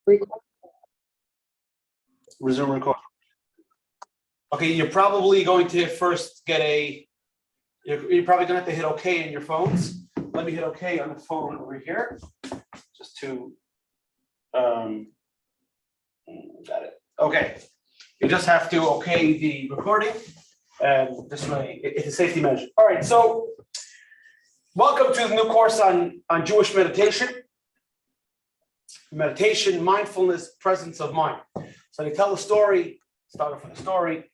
Resume recording. Okay, you're probably going to first get you're probably going to have to hit OK in your phones. Let me hit OK on the phone over here, just to, got it. Okay, you just have to OK the recording, and this way it's a safety measure. All right, so welcome to the new course on Jewish meditation. Meditation, mindfulness, presence of mind. So they tell a story, started from the story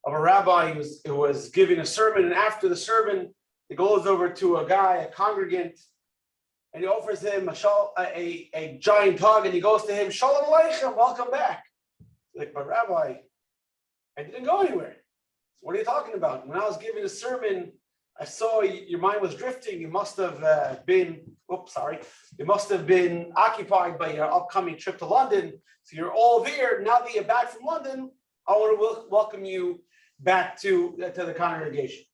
of a rabbi who was giving a sermon, and after the sermon, he goes over to a guy, a congregant, and he offers him a giant hug, and he goes to him, Shalom Aleichem, welcome back. He's like, but Rabbi, I didn't go anywhere. So what are you talking about? When I was giving a sermon, I saw your mind was drifting. You must have been occupied by your upcoming trip to London. So you're all there. Now that you're back from London, I want to welcome you back to the congregation.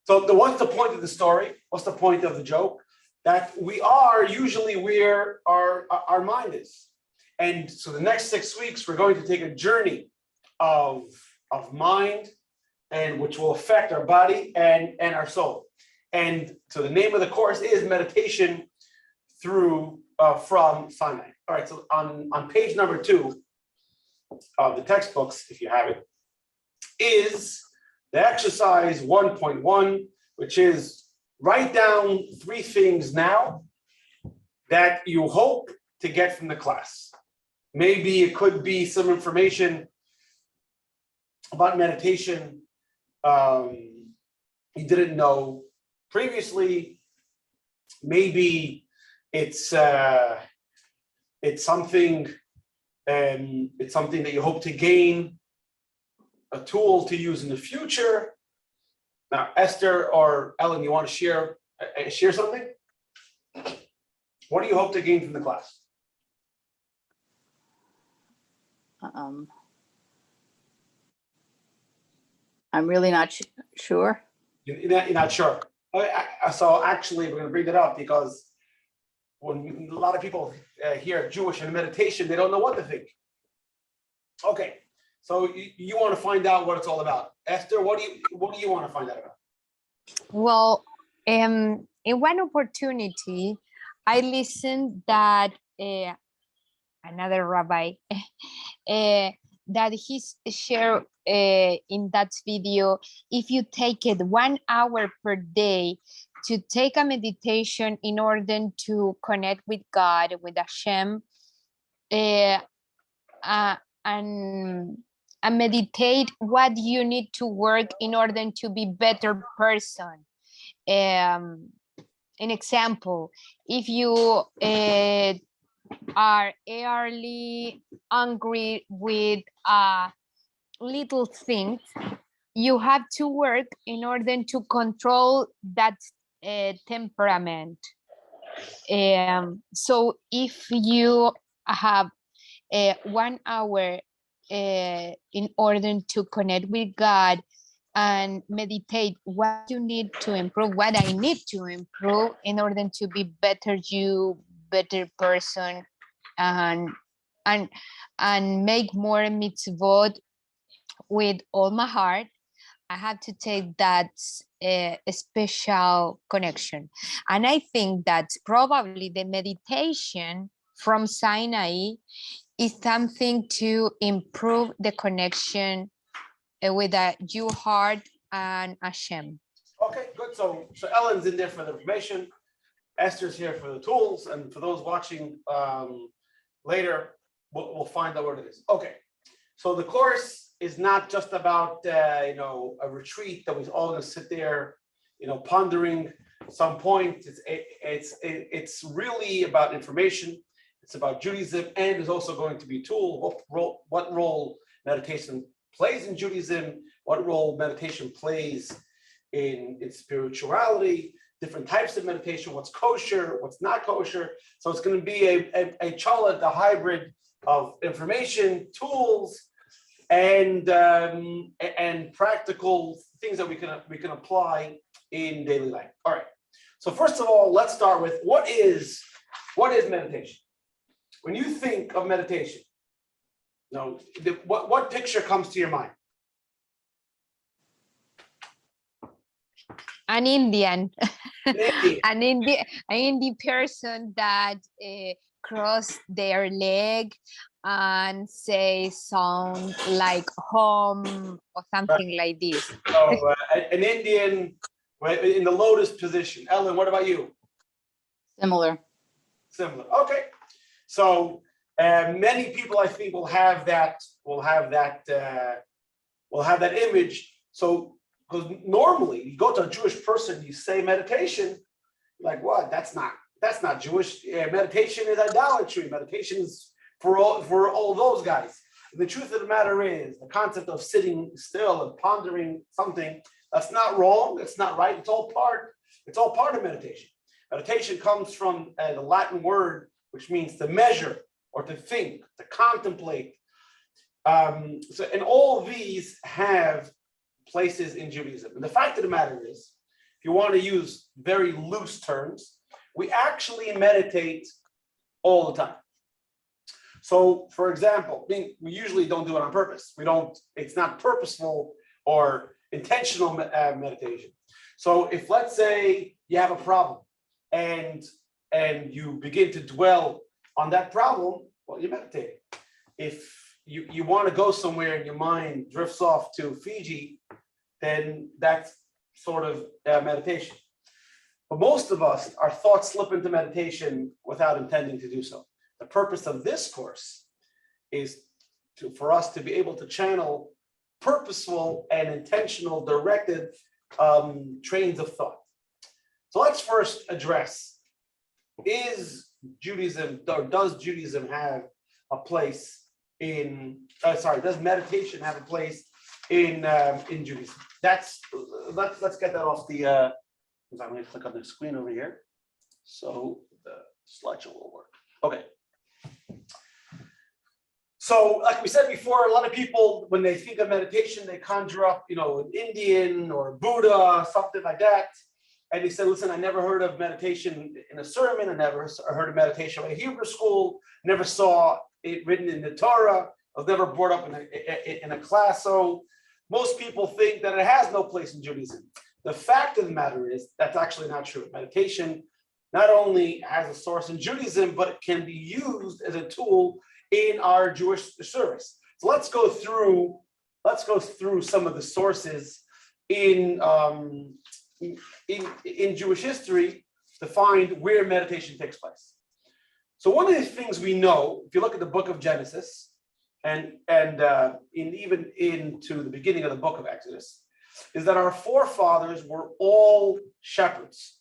So what's the point of the story? What's the point of the joke? That we are usually where our mind is. And so the next 6 weeks, we're going to take a journey of mind, and which will affect our body and our soul. And so the name of the course is Meditation from Sinai. All right, so on page number 2 of the textbooks, if you have it, is the exercise 1.1, which is write down 3 things now that you hope to get from the class. Maybe it could be some information about meditation you didn't know previously. Maybe it's something that you hope to gain, a tool to use in the future. Now, Esther or Ellen, you want to share something? What do you hope to gain from the class? I'm really not sure. You're not sure. So actually, we're going to bring that up because when a lot of people hear Jewish and meditation, they don't know what to think. Okay, so you want to find out what it's all about. Esther, what do you want to find out about? Well, in one opportunity, I listened that another rabbi that he shared in that video, if you take it 1 hour per day to take a meditation in order to connect with God, with Hashem, and meditate what you need to work in order to be better person. An example, if you are early angry with little things, you have to work in order to control that temperament. So if you have 1 hour in order to connect with God and meditate what you need to improve, what I need to improve in order to be better person, and make more mitzvot with all my heart, I have to take that a special connection. And I think that probably the meditation from Sinai is something to improve the connection with your heart and Hashem. Okay, good. So Ellen's in there for the information. Esther's here for the tools, and for those watching later, we'll find out what it is. Okay, so the course is not just about a retreat that we're all going to sit there, pondering some point. It's really about information. It's about Judaism, and there's also going to be a tool. What role meditation plays in Judaism? What role meditation plays in spirituality? Different types of meditation, what's kosher, what's not kosher. So it's going to be a challah, a hybrid of information, tools, and practical things that we can apply in daily life. All right. So first of all, let's start with what is meditation. when you think of meditation, what picture comes to your mind? An Indian, Indian. an Indian person that cross their leg and say sound like home or something like this. So an Indian in the lotus position. Ellen, what about you? Similar. Similar. Okay. So many people, I think, will have that image. So because normally you go to a Jewish person, you say meditation, like what? That's not Jewish. Meditation is idolatry. Meditation is for all those guys. And the truth of the matter is the concept of sitting still and pondering something, that's not wrong. It's not right. It's all part of meditation. Meditation comes from the Latin word, which means to measure or to think, to contemplate. And all of these have places in Judaism. And the fact of the matter is, if you want to use very loose terms, we actually meditate all the time. So, for example, we usually don't do it on purpose. It's not purposeful or intentional meditation. So if, let's say, you have a problem and you begin to dwell on that problem, well, you meditate. If you want to go somewhere and your mind drifts off to Fiji, then that's sort of meditation. But most of us, our thoughts slip into meditation without intending to do so. The purpose of this course is for us to be able to channel purposeful and intentional, directed trains of thought. So let's first address, does Judaism have a place does meditation have a place in Judaism? Let's get that off the, I'm going to click on the screen over here. So the slideshow will work. Okay. So like we said before, a lot of people, when they think of meditation, they conjure up, an Indian or Buddha, something like that. And they said, listen, I never heard of meditation in a sermon. I never heard of meditation in a Hebrew school. Never saw it written in the Torah. I was never brought up in a class. So most people think that it has no place in Judaism. The fact of the matter is that's actually not true. Meditation not only has a source in Judaism, but it can be used as a tool in our Jewish service. So let's go through some of the sources in Jewish history to find where meditation takes place. So one of the things we know, if you look at the book of Genesis and even into the beginning of the book of Exodus, is that our forefathers were all shepherds.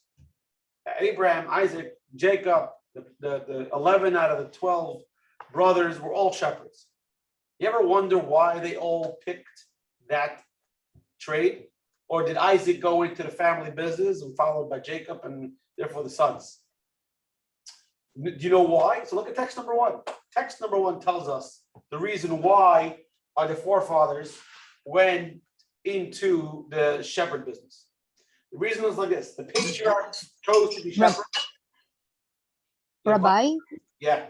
Abraham, Isaac, Jacob, the 11 out of the 12 brothers were all shepherds. You ever wonder why they all picked that trade? Or did Isaac go into the family business and followed by Jacob and therefore the sons? Do you know why? So look at text number 1. Text number 1 tells us the reason why the forefathers went into the shepherd business. The reason was like this: the patriarchs chose to be shepherds. Rabbi? Yeah.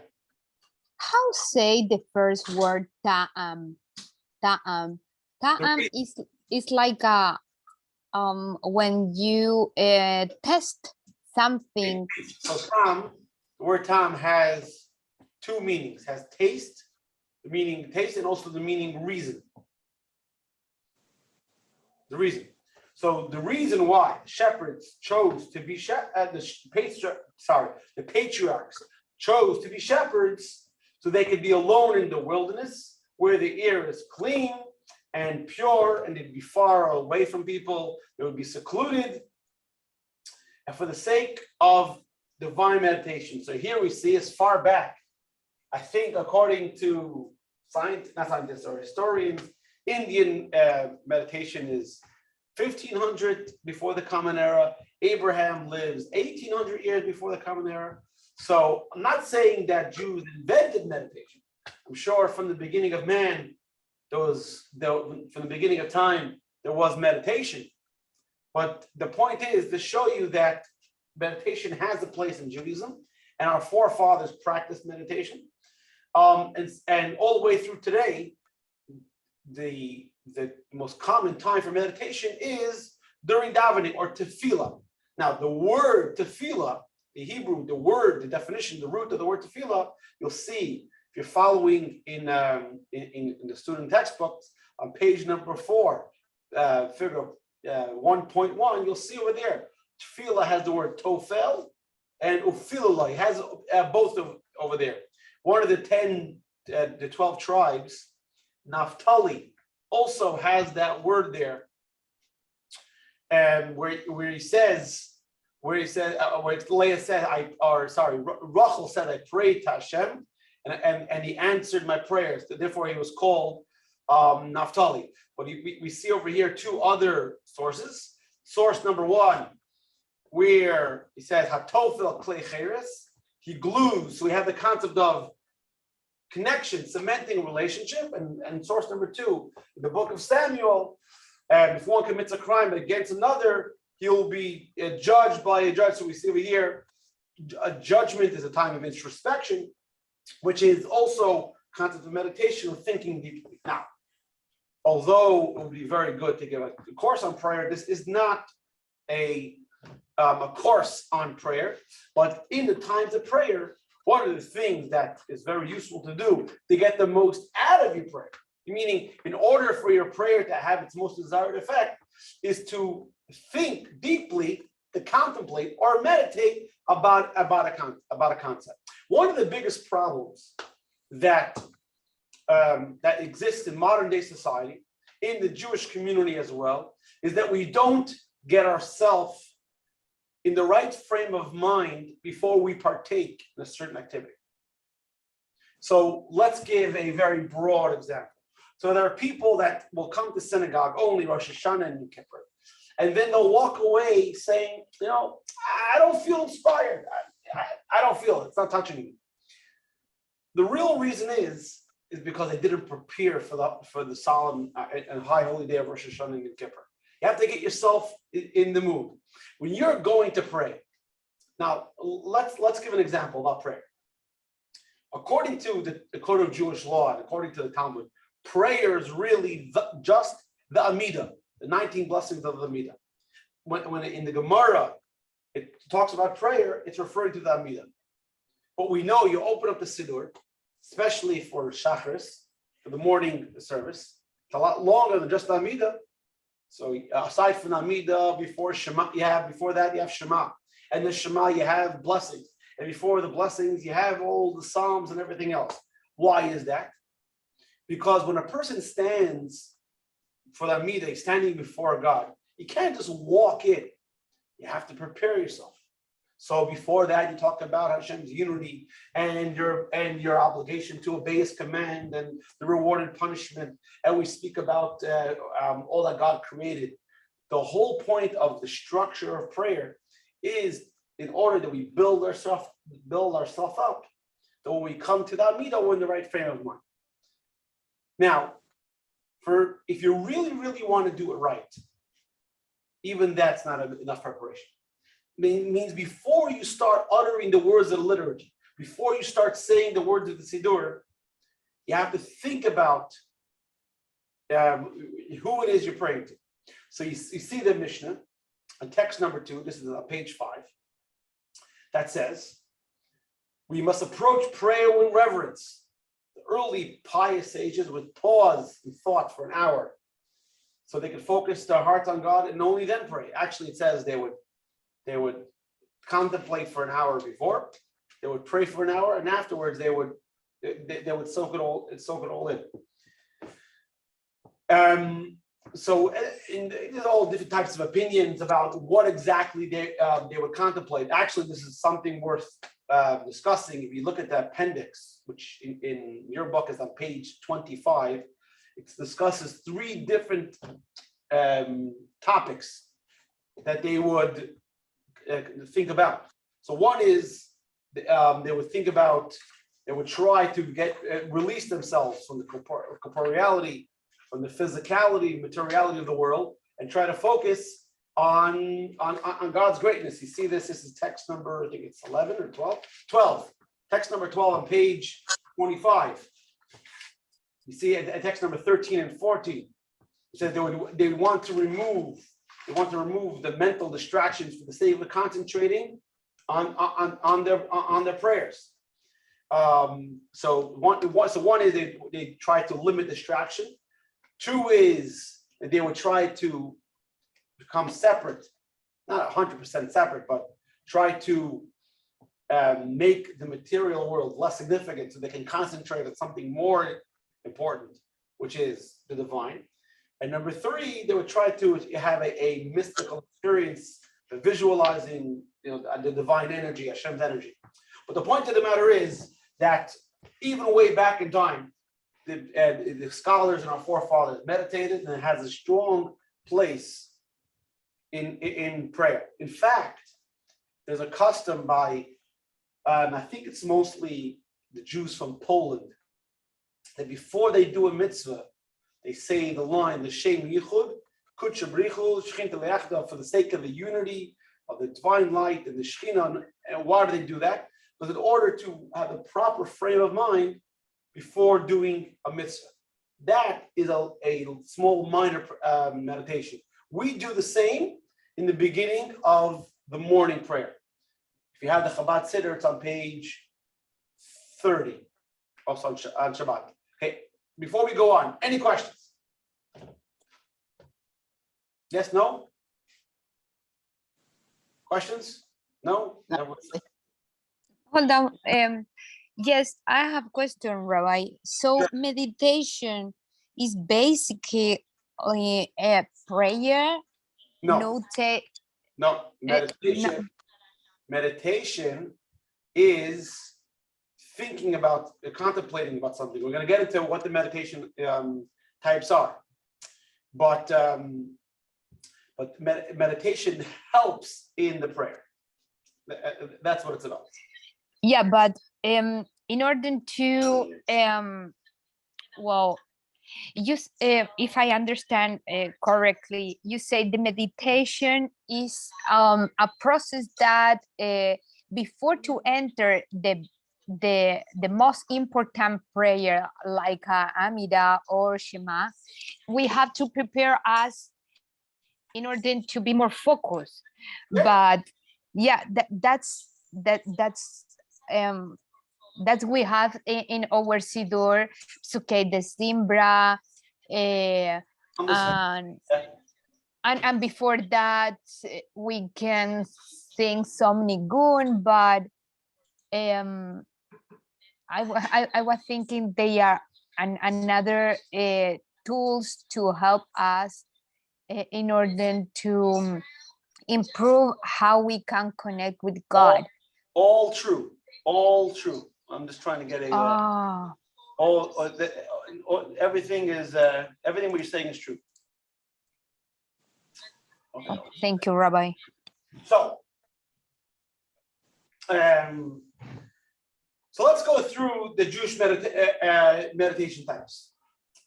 How say the first word ta'am? Ta'am. Ta'am is like a when you test something. So the word tam has 2 meanings. Has taste, the meaning taste, and also the meaning reason. The reason. So the reason why shepherds chose to be the patriarchs chose to be shepherds, so they could be alone in the wilderness where the air is clean and pure, and they'd be far away from people. They would be secluded, and for the sake of divine meditation. So here we see, as far back, I think, according to historians, Indian meditation is 1500 before the Common Era. Abraham lives 1800 years before the Common Era. So I'm not saying that Jews invented meditation. I'm sure from the beginning of man, from the beginning of time, there was meditation. But the point is to show you that meditation has a place in Judaism, and our forefathers practiced meditation. And all the way through today, the most common time for meditation is during davening or tefillah. Now, the word tefillah, the Hebrew, the word, the definition, the root of the word tefillah, you'll see if you're following in the student textbooks on page number 4, figure 1.1, you'll see over there, tefillah has the word tofel and ufilullah. It has both over there. One of the 12 tribes, Naphtali, also has that word there, and where Leah said, Rachel said, I prayed to Hashem, and he answered my prayers. Therefore, he was called Naphtali. But we see over here 2 other sources. Source number 1, where he says Hatofel Klei Cheres, he glues. So we have the concept of connection, cementing a relationship. And source number 2, in the book of Samuel, if one commits a crime against another, he'll be judged by a judge. So we see over here, a judgment is a time of introspection, which is also concept of meditation or thinking deeply. Now, although it would be very good to give a course on prayer, this is not a course on prayer, but in the times of prayer, one of the things that is very useful to do to get the most out of your prayer, meaning in order for your prayer to have its most desired effect, is to think deeply, to contemplate or meditate about a concept. One of the biggest problems that exists in modern day society, in the Jewish community as well, is that we don't get ourselves in the right frame of mind before we partake in a certain activity. So let's give a very broad example. So there are people that will come to synagogue only Rosh Hashanah and Yom Kippur, and then they'll walk away saying, I don't feel inspired. I don't feel it. It's not touching me. The real reason is because they didn't prepare for the solemn and high holy day of Rosh Hashanah and Yom Kippur. You have to get yourself in the mood. When you're going to pray, now let's give an example about prayer. According to the code of Jewish law and according to the Talmud, prayer is really just the Amidah, the 19 blessings of the Amidah. When in the Gemara it talks about prayer, it's referring to the Amidah. But we know you open up the Siddur, especially for Shacharis, for the morning service. It's a lot longer than just the Amidah. So aside from the Amidah, before that you have Shema. And the Shema you have blessings. And before the blessings, you have all the Psalms and everything else. Why is that? Because when a person stands for the Amidah, standing before God, you can't just walk in. You have to prepare yourself. So before that, you talk about Hashem's unity and your obligation to obey His command and the reward and punishment. And we speak about all that God created. The whole point of the structure of prayer is in order that we build ourselves up, that when we come to that Amidah, we're in the right frame of mind. Now, if you really, really want to do it right, even that's not enough preparation. It means before you start uttering the words of the liturgy, before you start saying the words of the Siddur, you have to think about who it is you're praying to. So you see the Mishnah, on text number 2, this is on page 5, that says, we must approach prayer with reverence. The early pious sages would pause and thought for an hour so they could focus their hearts on God and only then pray. Actually, it says they would contemplate for an hour before, they would pray for an hour, and afterwards they would soak it all in. So there's all different types of opinions about what exactly they would contemplate. Actually, this is something worth discussing. If you look at the appendix, which in your book is on page 25, it discusses 3 different topics that they would think about. So one is they would try to release themselves from the corporeality, from the physicality, materiality of the world, and try to focus on God's greatness. You see this is text number, I think it's 11 or 12? 12. Text number 12 on page 25. You see at text number 13 and 14. It says they want to remove the mental distractions for the sake of concentrating on their prayers. So one is they try to limit distraction. Two is that they would try to become separate, not 100% separate, but try to make the material world less significant so they can concentrate on something more important, which is the divine. And number three, they would try to have a mystical experience, visualizing, the divine energy, Hashem's energy. But the point of the matter is that even way back in time, the scholars and our forefathers meditated, and it has a strong place in prayer. In fact, there's a custom by, I think it's mostly the Jews from Poland, that before they do a mitzvah, they say the line, the Shem Yichud, Kutsha Brichu, Shechinta Leachda, for the sake of the unity of the divine light and the Shekhinah. And why do they do that? Because in order to have the proper frame of mind before doing a mitzvah. That is a small minor meditation. We do the same in the beginning of the morning prayer. If you have the Chabad Siddur, it's on page 30, also on Shabbat. Okay, before we go on, any questions? Yes, no? Questions? No? No. Hold on. Yes, I have a question, Rabbi. So Sure. meditation is basically a prayer? No, meditation is thinking about, contemplating about something. We're going to get into what the meditation types are, but meditation helps in the prayer. That's what it's about. Yeah, but in order to well, if I understand correctly, you say the meditation is a process that before to enter the most important prayer, like Amida or Shema, we have to prepare us in order to be more focused. Yeah. But yeah, that's we have in our Siddur, Sukkot de Simbra, and before that we can sing some nigun, but I was thinking they are another tools to help us in order to improve how we can connect with God. All true. I'm just trying to get a everything what you're saying is true. Okay. Thank you, Rabbi. So let's go through the Jewish meditation types.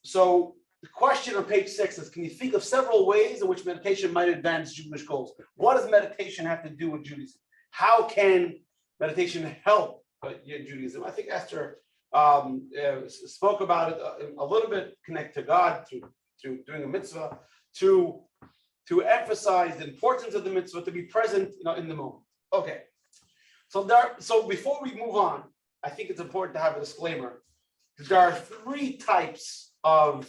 So the question on page 6 is, can you think of several ways in which meditation might advance Jewish goals? What does meditation have to do with Judaism? How can meditation help Judaism? I think Esther spoke about it a little bit, connect to God through doing a mitzvah, to emphasize the importance of the mitzvah, to be present in the moment. Okay, so before we move on, I think it's important to have a disclaimer. There are 3 types of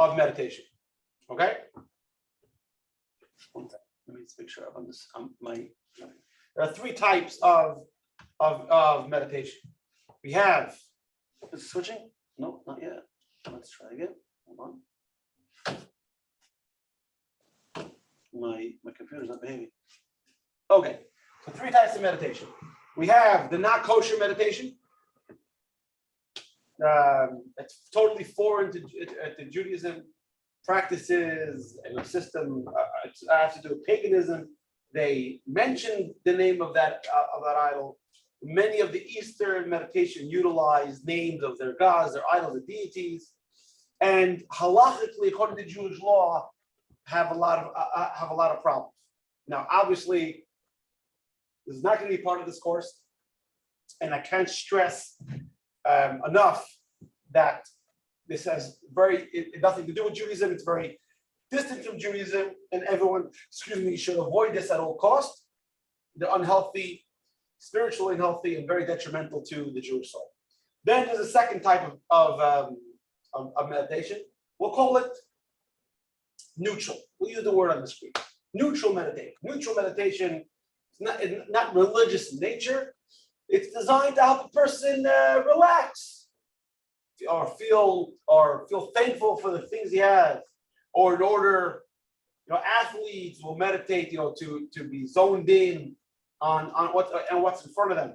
meditation. Okay, let me just make sure I'm on this. There are 3 types of meditation. We have, is it switching? No, not yet. Let's try again. Hold on. My computer's not behaving. Okay, so 3 types of meditation. We have the not kosher meditation. It's totally foreign to Judaism practices and a system. It has to do with paganism. They mentioned the name of that idol. Many of the Eastern meditation utilize names of their gods, their idols, their deities, and halachically, according to Jewish law, have a lot of problems. Now, obviously, this is not going to be part of this course, and I can't stress enough that this has nothing to do with Judaism. It's very distant from Judaism, and everyone, should avoid this at all costs. They're unhealthy, spiritually unhealthy, and very detrimental to the Jewish soul. Then there's a second type of meditation. We'll call it neutral. We'll use the word on the screen. Neutral meditation. Neutral meditation is not religious in nature. It's designed to help a person relax, or feel thankful for the things he has, or in order, athletes will meditate, to be zoned in on what's in front of them.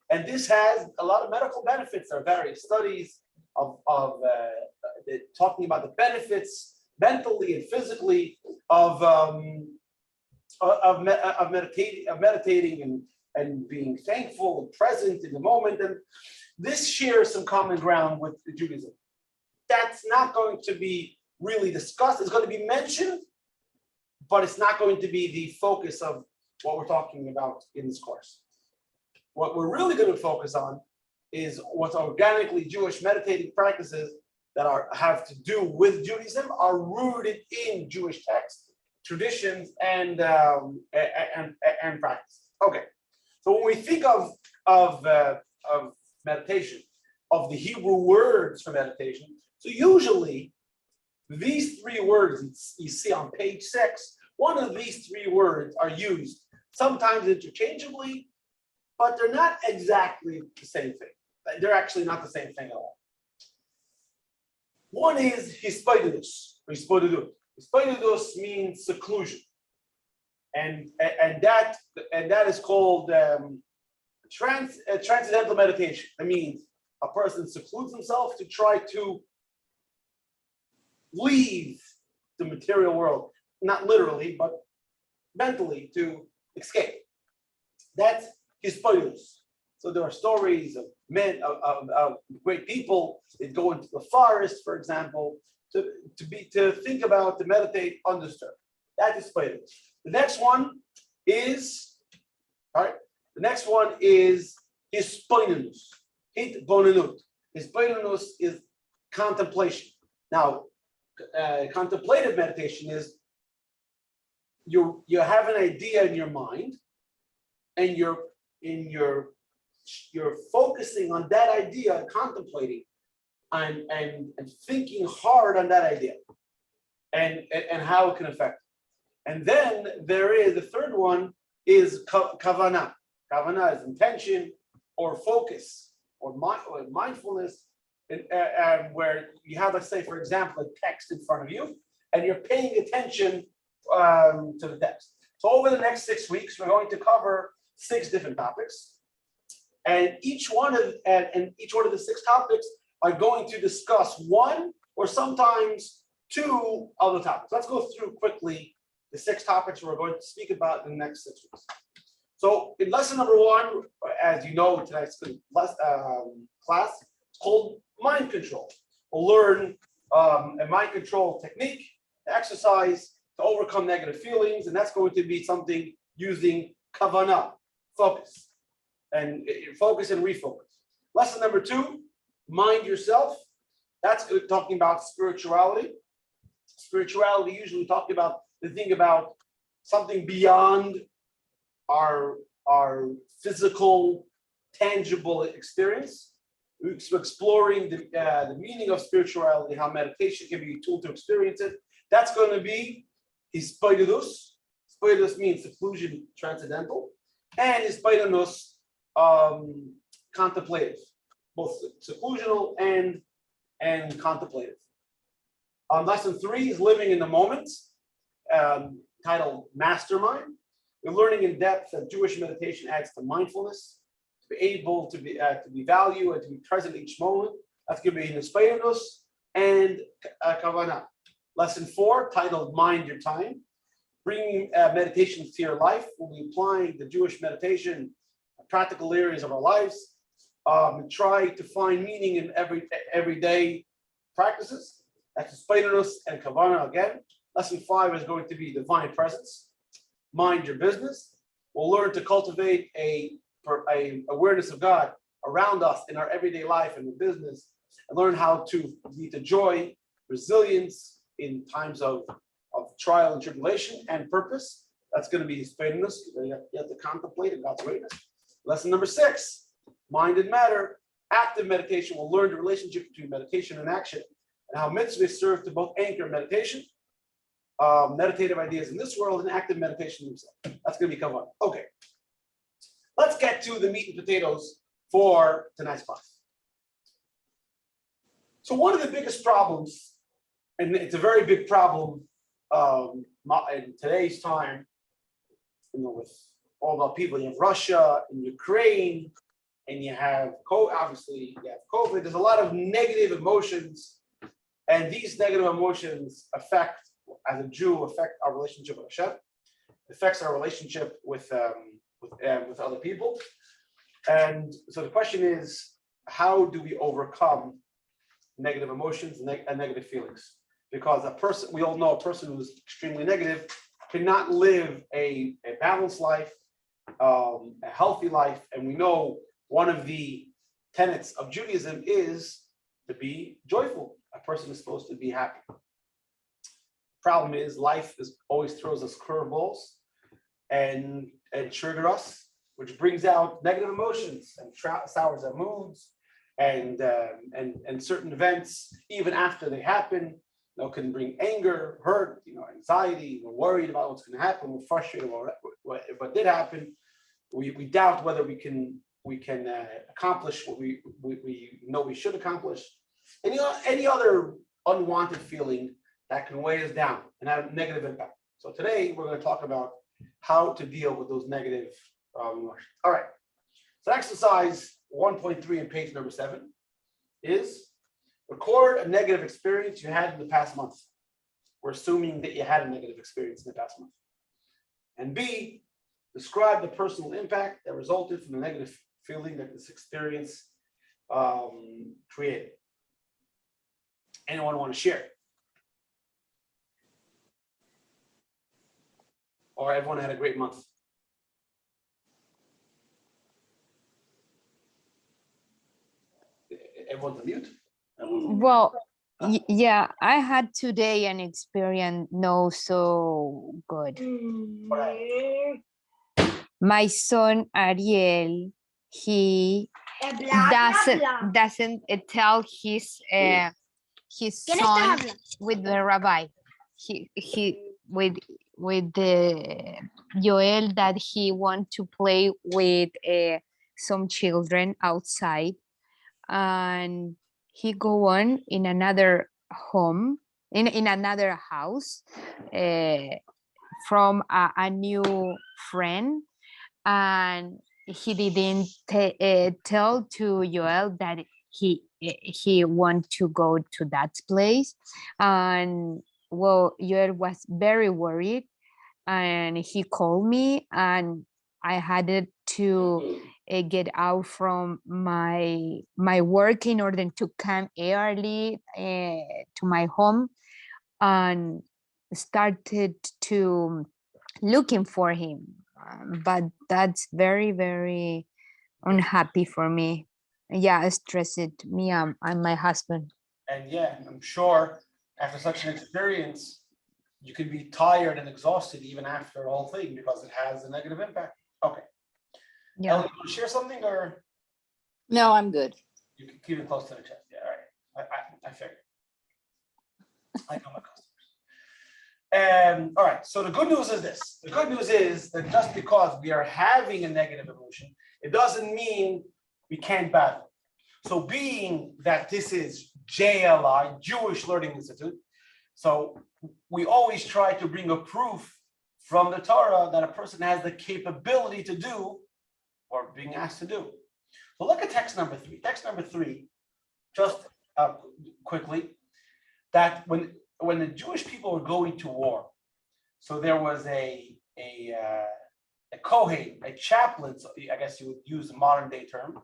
And this has a lot of medical benefits. There are various studies of talking about the benefits mentally and physically of meditating and being thankful and present in the moment. And this shares some common ground with Judaism. That's not going to be really discussed. It's going to be mentioned, but it's not going to be the focus of what we're talking about in this course. What we're really going to focus on is what's organically Jewish meditating practices that have to do with Judaism, are rooted in Jewish texts, traditions, and practice. Okay, so when we think of meditation, of the Hebrew words for meditation, so usually these three words you see on page 6, one of these three words are used sometimes interchangeably, but they're not exactly the same thing. They're actually not the same thing at all. One is hispaidus, or hispaidus. Hispaidus means seclusion, and that is called transcendental meditation. That means a person secludes himself to try to leave the material world, not literally, but mentally, to escape. That's hispaidus. So there are stories of men, of great people that go into the forest, for example, to think about, to meditate undisturbed. That is hispaidus. The next one is, hispainunus. Hitbonenut. Hispainunus is contemplation. Now, contemplative meditation is you have an idea in your mind, and you're focusing on that idea and contemplating and thinking hard on that idea and how it can affect it. And then there is the third one is kavana. Kavana is intention or focus or mindfulness, where you have, let's say, for example, a text in front of you, and you're paying attention to the text. So over the next 6 weeks, we're going to cover 6 different topics, and each one of the 6 topics are going to discuss one or sometimes 2 other topics. Let's go through quickly the 6 topics we're going to speak about in the next 6 weeks. So in lesson number 1, as you know, tonight's class, it's called mind control. We'll learn a mind control technique, exercise to overcome negative feelings, and that's going to be something using kavanah, focus and refocus. Lesson number 2, mind yourself. That's talking about spirituality. Spirituality usually talking about something beyond our physical, tangible experience. So exploring the meaning of spirituality, how meditation can be a tool to experience it. That's going to be hispaidus. Hispaidus means seclusion, transcendental, and hispaidus, contemplative, both seclusional and contemplative. Lesson 3 is living in the moment, titled Mastermind. We're learning in depth that Jewish meditation adds to mindfulness, to be able to be value and to be present each moment. That's going to be hispaidus and kavanah. Lesson 4, titled Mind Your Time. Bringing meditations to your life. We'll be applying the Jewish meditation practical areas of our lives. Try to find meaning in everyday practices. That's hispaidus and kavanah again. Lesson 5 is going to be divine presence. Mind your business. We'll learn to cultivate a awareness of God around us in our everyday life and in business, and learn how to lead to joy, resilience in times of trial and tribulation, and purpose. That's going to be his faithfulness. You have to contemplate in God's greatness. Lesson number 6, mind and matter. Active meditation will learn the relationship between meditation and action, and how mitzvahs serve to both anchor meditation, meditative ideas in this world, and active meditation themselves. That's going to be covered. Okay. Let's get to the meat and potatoes for tonight's class. So one of the biggest problems, and it's a very big problem in today's time, with all the people, you have Russia and Ukraine, and you have obviously you have COVID. There's a lot of negative emotions, and these negative emotions affect, as a Jew, affect our relationship with Hashem, affects our relationship with other people. And so the question is, how do we overcome negative emotions and negative feelings? Because a person, we all know a person who is extremely negative cannot live a balanced life, a healthy life. And we know one of the tenets of Judaism is to be joyful. A person is supposed to be happy. Problem is, life always throws us curveballs and trigger us, which brings out negative emotions and sours our moods, and certain events, even after they happen, can bring anger, hurt, anxiety. We're worried about what's going to happen. We're frustrated about what did happen. We doubt whether we can accomplish what we know we should accomplish. Any other unwanted feeling that can weigh us down and have a negative impact. So today we're going to talk about how to deal with those negative emotions. All right. So exercise 1.3 in page number 7 is record a negative experience you had in the past month. We're assuming that you had a negative experience in the past month. And B, describe the personal impact that resulted from the negative feeling that this experience created. Anyone want to share? Or everyone had a great month? Everyone's on mute? Well, yeah, I had today an experience no so good. My son Ariel, he doesn't tell his son with the rabbi. He with the Joel that he want to play with some children outside, and he go on in another home, in another house, from a new friend, and he didn't tell to Joel that he want to go to that place. And well, Joel was very worried, and he called me, and I had to get out from my work in order to come early to my home, and started to looking for him. But that's very, very unhappy for me. Yeah, stressed me and my husband. And yeah, I'm sure after such an experience, you can be tired and exhausted even after the whole thing because it has a negative impact. Okay. Yeah. Ellen, you want to share something, or No, I'm good. you can keep it close to the chest? Yeah, all right. I figured. I know my customers. All right. So the good news is this. The good news is that just because we are having a negative emotion, it doesn't mean we can't battle. So being that this is JLI, Jewish Learning Institute, so we always try to bring a proof from the Torah that a person has the capability to do or being asked to do. So look at text number 3. Text number 3, just quickly, that when the Jewish people were going to war, so there was a Kohen, a chaplain, so I guess you would use a modern day term,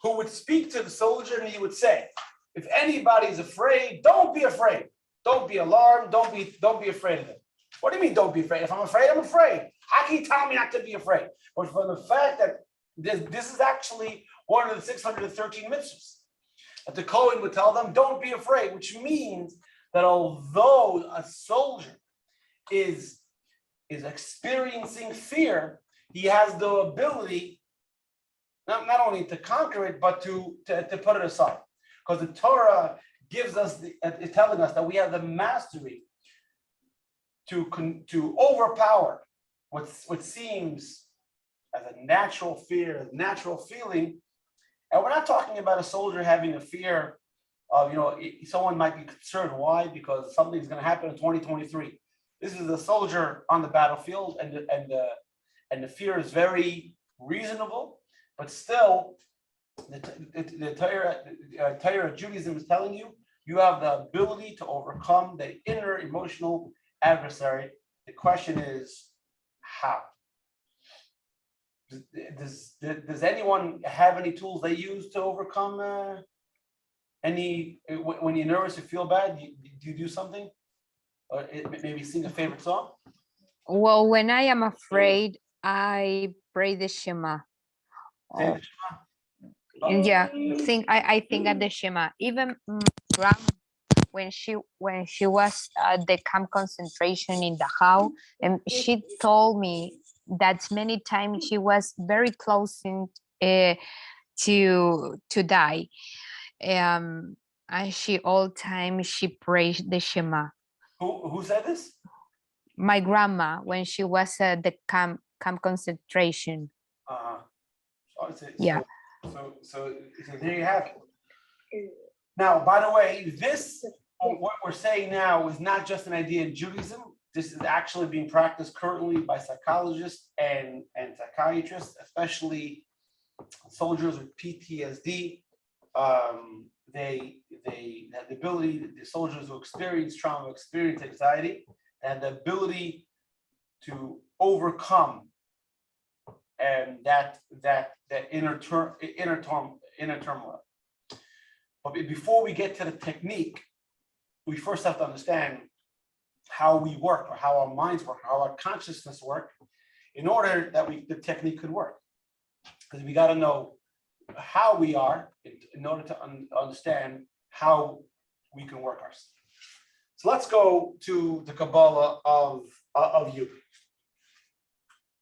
who would speak to the soldier, and he would say, if anybody's afraid, don't be afraid. Don't be alarmed. Don't be afraid of them. What do you mean don't be afraid? If I'm afraid, I'm afraid. How can you tell me not to be afraid? But from the fact that this is actually one of the 613 mitzvahs. That the Kohen would tell them, don't be afraid, which means that although a soldier is experiencing fear, he has the ability not only to conquer it, but to put it aside. Because the Torah gives us, is telling us that we have the mastery to overpower what seems as a natural fear, natural feeling. And we're not talking about a soldier having a fear of, someone might be concerned. Why? Because something's going to happen in 2023. This is a soldier on the battlefield, and the fear is very reasonable, but still, the Torah of Judaism is telling you, you have the ability to overcome the inner emotional adversary. The question is, how? Does anyone have any tools they use to overcome when you're nervous or feel bad? Do you do something? Or maybe sing a favorite song? Well, when I am afraid, I pray the Shema. Say the Shema. Yeah, I think at the Shema. Even grandma, when she was at the camp concentration in Dachau, and she told me that many times she was very close to die. And she all time she prayed the Shema. Who said this? My grandma, when she was at the camp concentration. Yeah. So there you have it. Now, by the way, what we're saying now is not just an idea in Judaism. This is actually being practiced currently by psychologists and psychiatrists, especially soldiers with PTSD. They have the ability, the soldiers who experience trauma, experience anxiety, and the ability to overcome and that inner turmoil. But before we get to the technique, we first have to understand how we work, or how our minds work, or how our consciousness work, in order that the technique could work. Because we got to know how we are in order to understand how we can work ourselves. So let's go to the Kabbalah of you.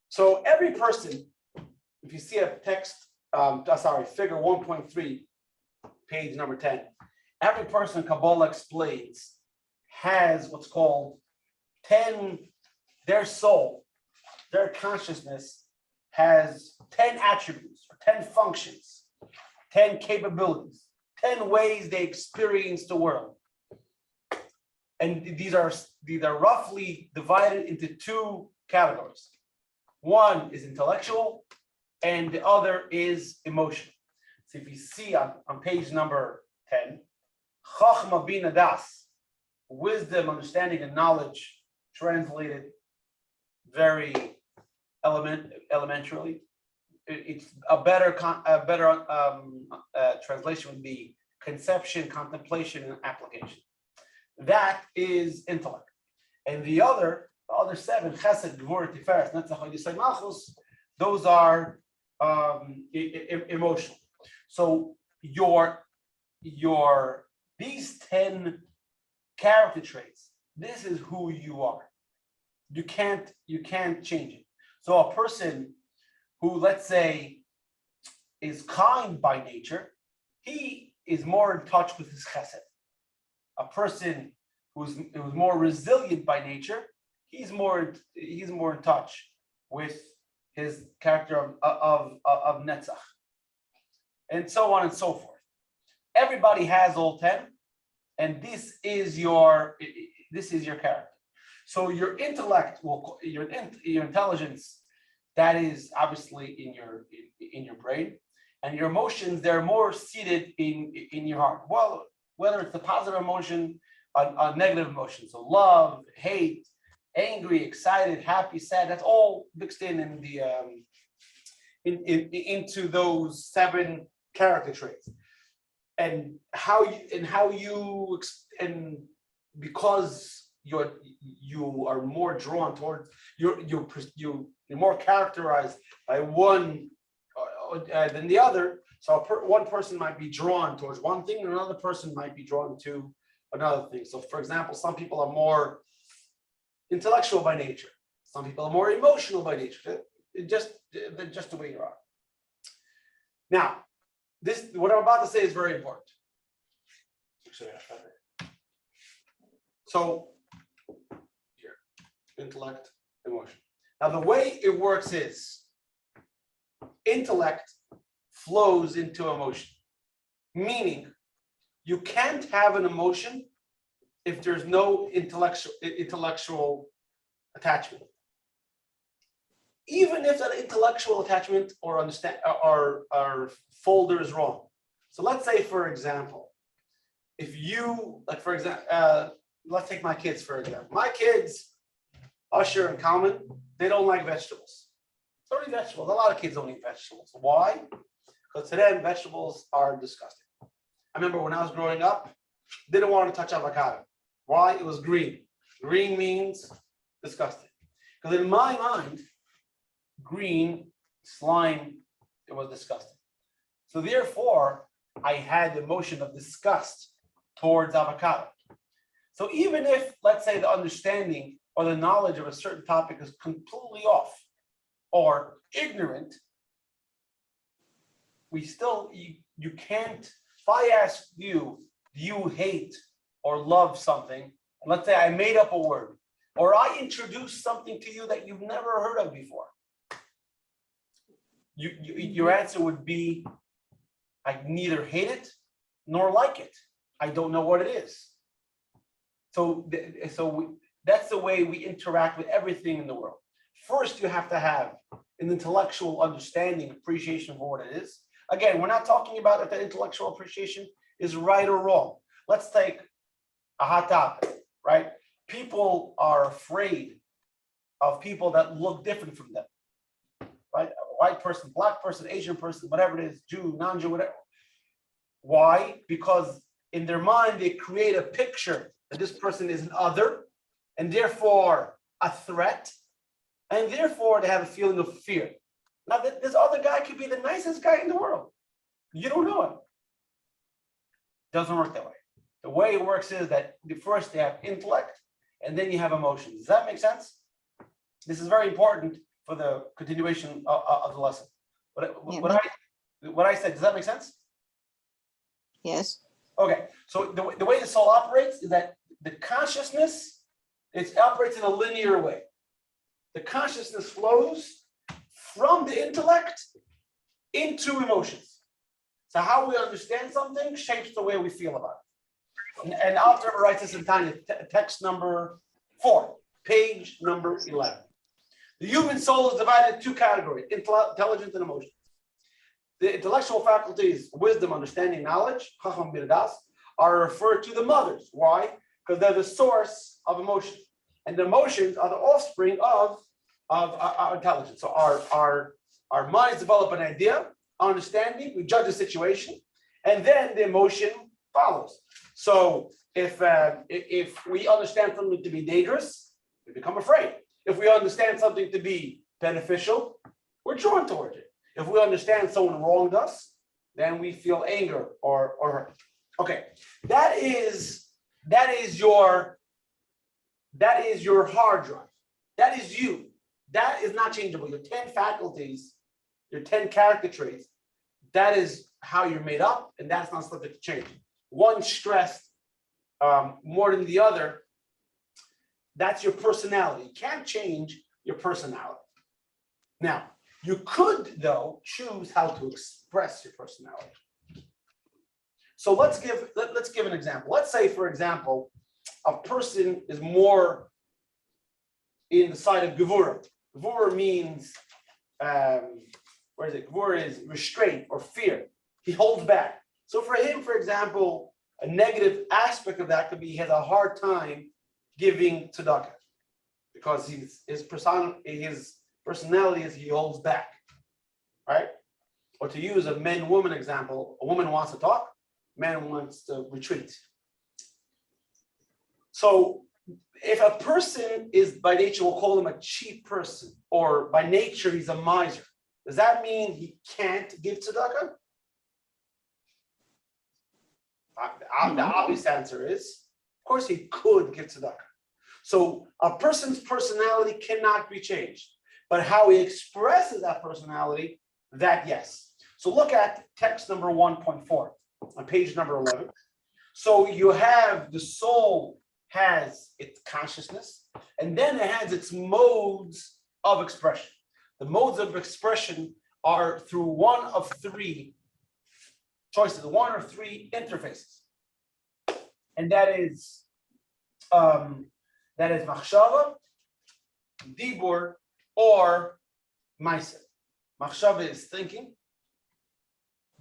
So every person, if you see a text, figure 1.3, page number 10, every person Kabbalah explains has what's called 10, their soul, their consciousness has 10 attributes, or 10 functions, 10 capabilities, 10 ways they experience the world. And these are roughly divided into two categories. One is intellectual, and the other is emotional. So if you see on page number 10, Chachma Bina Das, wisdom, understanding, and knowledge, translated very elementarily. It's a better translation would be conception, contemplation, and application. That is intellect. And the other 7, Chesed, Gvur, Tiferes, Netzach, Yisai, Malchus, those are emotional. So these 10 character traits, this is who you are. You can't change it. So a person who, let's say, is kind by nature, he is more in touch with his chesed. A person who's more resilient by nature, he's more in touch with his character of netzach, and so on and so forth. Everybody has all 10, and this is your character. So your intellect your intelligence, that is obviously in your brain, and your emotions, they're more seated in your heart. Well, whether it's the positive emotion, a negative emotion, so love, hate, angry, excited, happy, sad, that's all mixed in the into those 7 character traits. And because you are more drawn towards, you're more characterized by one than the other, So one person might be drawn towards one thing, and another person might be drawn to another thing. So for example, some people are more intellectual by nature. Some people are more emotional by nature. Just the way you are. Now, what I'm about to say is very important. So here, intellect, emotion. Now, the way it works is intellect flows into emotion, meaning you can't have an emotion if there's no intellectual attachment. Even if that intellectual attachment or understand or folder is wrong. So let's say, for example, if you, like for example, let's take my kids for example. My kids, Usher and Kalman, they don't like vegetables. Don't eat vegetables. A lot of kids don't eat vegetables. Why? Because to them, vegetables are disgusting. I remember when I was growing up, didn't want to touch avocado. Why? It was green. Green means disgusting. Because in my mind, green, slime, it was disgusting. So therefore, I had the emotion of disgust towards avocado. So even if, let's say, the understanding or the knowledge of a certain topic is completely off or ignorant, we still, you can't, if I ask you, do you hate or love something, and let's say I made up a word, or I introduced something to you that you've never heard of before, your answer would be, I neither hate it nor like it. I don't know what it is. So that's the way we interact with everything in the world. First, you have to have an intellectual understanding, appreciation for what it is. Again, we're not talking about if the intellectual appreciation is right or wrong. Let's take a hot topic, right? People are afraid of people that look different from them, right? A white person, black person, Asian person, whatever it is, Jew, non-Jew, whatever. Why? Because in their mind, they create a picture that this person is an other, and therefore a threat, and therefore they have a feeling of fear. Now, this other guy could be the nicest guy in the world. You don't know him. Doesn't work that way. The way it works is that first you have intellect, and then you have emotions. Does that make sense? This is very important for the continuation of the lesson. What I said, does that make sense? Yes. Okay, so the way the soul operates is that the consciousness, it operates in a linear way. The consciousness flows from the intellect into emotions. So how we understand something shapes the way we feel about it. And Alter writes this in tiny text number 4, page number 11. The human soul is divided into 2 categories, intelligence and emotion. The intellectual faculties, wisdom, understanding, knowledge, chacham b'das, are referred to the mothers. Why? Because they're the source of emotion. And the emotions are the offspring of our intelligence. So our minds develop an idea, understanding, we judge the situation, and then the emotion follows. So if we understand something to be dangerous, we become afraid. If we understand something to be beneficial, we're drawn towards it. If we understand someone wronged us, then we feel anger or hurt. Okay, that is your hard drive. That is you. That is not changeable. Your 10 faculties, your 10 character traits, that is how you're made up, and that's not subject to change. One stressed more than the other, that's your personality. You can't change your personality. Now, you could, though, choose how to express your personality. So let's give an example. Let's say, for example, a person is more in the side of gevura. Gevura means, Gevura is restraint or fear. He holds back. So for him, for example, a negative aspect of that could be he has a hard time giving tzedakah because his personality is he holds back, right? Or to use a man-woman example, a woman wants to talk, man wants to retreat. So if a person is by nature, we'll call him a cheap person, or by nature he's a miser, does that mean he can't give tzedakah? The obvious answer is, of course, he could give tzedakah. So a person's personality cannot be changed, but how he expresses that personality, that yes. So look at text number 1.4 on page number 11. So you have the soul has its consciousness, and then it has its modes of expression. The modes of expression are through one of three choices, one or three interfaces, and that is machshava, dibur, or ma'aseh. Machshava is thinking,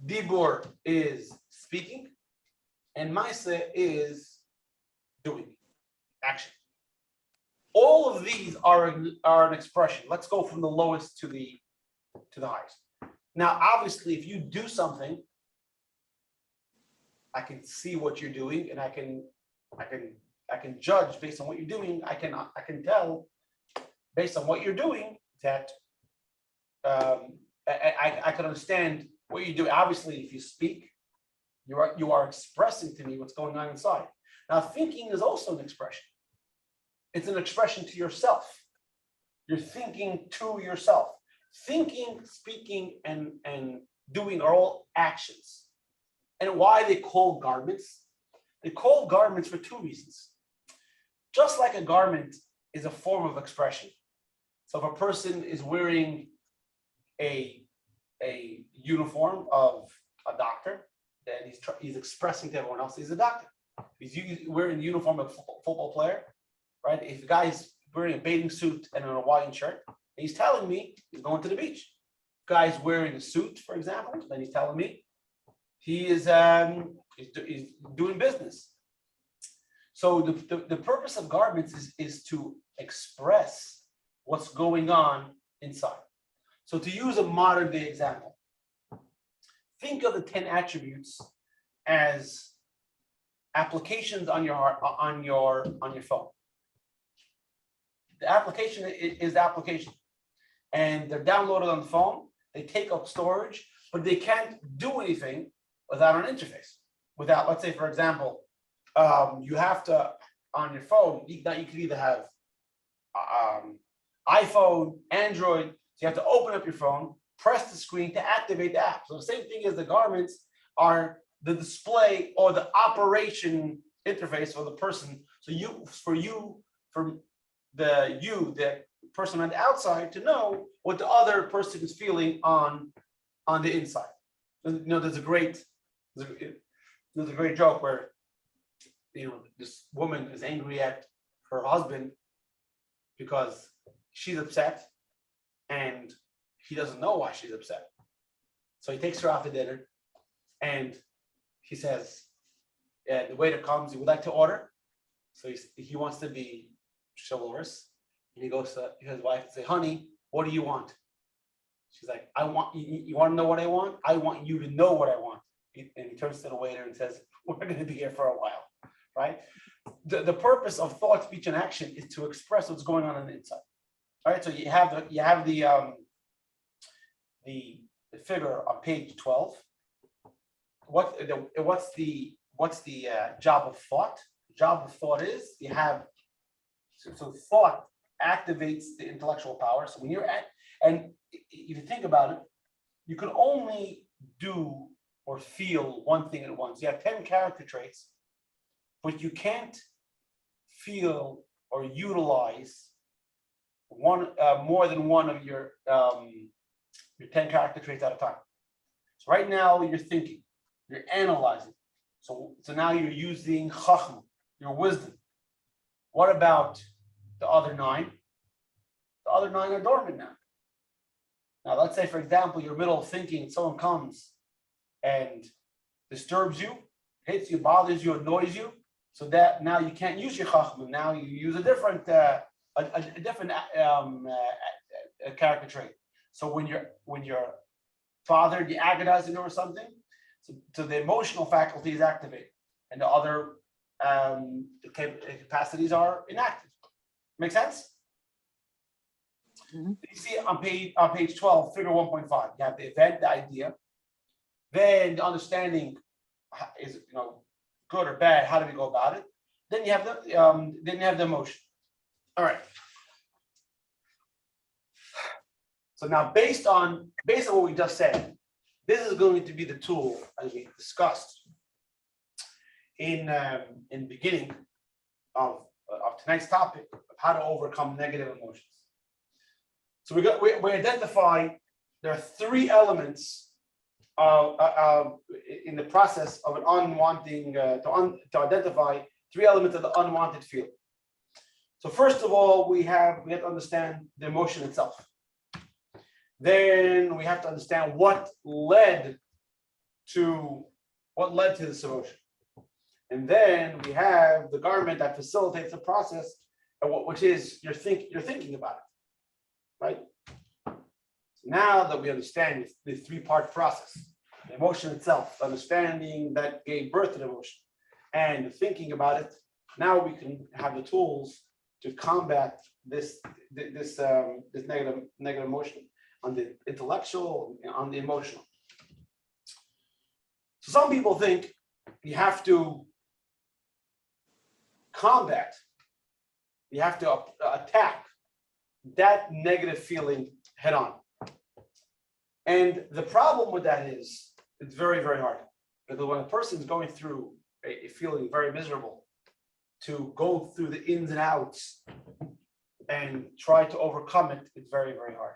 dibur is speaking, and ma'aseh is doing, action. All of these are an expression. Let's go from the lowest to the highest. Now, obviously, if you do something, I can see what you're doing, and I can judge based on what you're doing. I can tell based on what you're doing that I can understand what you're doing. Obviously, if you speak, you are expressing to me what's going on inside. Now, thinking is also an expression. It's an expression to yourself. You're thinking to yourself. Thinking, speaking, and doing are all actions. And why they call garments? They call garments for two reasons. Just like a garment is a form of expression. So if a person is wearing a uniform of a doctor, then he's expressing to everyone else he's a doctor. He's wearing the uniform of a football player, right? If the guy's wearing a bathing suit and an Hawaiian shirt, he's telling me he's going to the beach. Guy's wearing a suit, for example, then he's telling me he is he's doing business. So the purpose of garments is to express what's going on inside. So to use a modern day example, think of the 10 attributes as applications on your phone. The application is the application, and they're downloaded on the phone. They take up storage, but they can't do anything without an interface. Without, let's say, for example, you have to on your phone. You can either have iPhone, Android. So you have to open up your phone, press the screen to activate the app. So the same thing as the garments are the display or the operation interface for the person. So the person on the outside to know what the other person is feeling on the inside. You know, there's a great joke where, you know, this woman is angry at her husband because she's upset and he doesn't know why she's upset. So he takes her out to dinner and he says, the waiter comes, he would like to order. So he wants to be chivalrous. And he goes to his wife and say, honey, what do you want? She's like, you want to know what I want? I want you to know what I want. And he turns to the waiter and says, we're going to be here for a while, right? The purpose of thought, speech, and action is to express what's going on the inside. All right, so you have the figure on page 12. What's the job of thought? The job of thought is you have so thought activates the intellectual power. So when you're and if you think about it, you can only do or feel one thing at once. You have 10 character traits, but you can't feel or utilize one more than one of your 10 character traits at a time. So right now you're thinking, you're analyzing. So now you're using chachma, your wisdom. What about the other 9? The other 9 are dormant now. Now let's say, for example, you're middle of thinking, someone comes and disturbs you, hits you, bothers you, annoys you. So that now you can't use your chachma. Now you use a different character trait. So when you're bothered, you're agonizing over something, so the emotional faculty is activated, and the other capacities are inactive. Make sense? Mm-hmm. You see on page 12, figure 1.5. You have the event, the idea, then the understanding is, you know, good or bad, how do we go about it? Then you have the emotion. All right. So now based on what we just said, this is going to be the tool as we discussed in the beginning of tonight's topic of how to overcome negative emotions. So we identify there are three elements in the process of an unwanting to identify three elements of the unwanted feeling. So first of all, we have to understand the emotion itself. Then we have to understand what led to this emotion. And then we have the garment that facilitates the process, which is you're thinking about it, right? So now that we understand the three-part process, the emotion itself, the understanding that gave birth to the emotion, and thinking about it, now we can have the tools to combat this negative emotion on the intellectual, on the emotional. So some people think you have to combat, you have to attack that negative feeling head on. And the problem with that is it's very, very hard. Because when a person is going through a feeling very miserable, to go through the ins and outs and try to overcome it, it's very, very hard.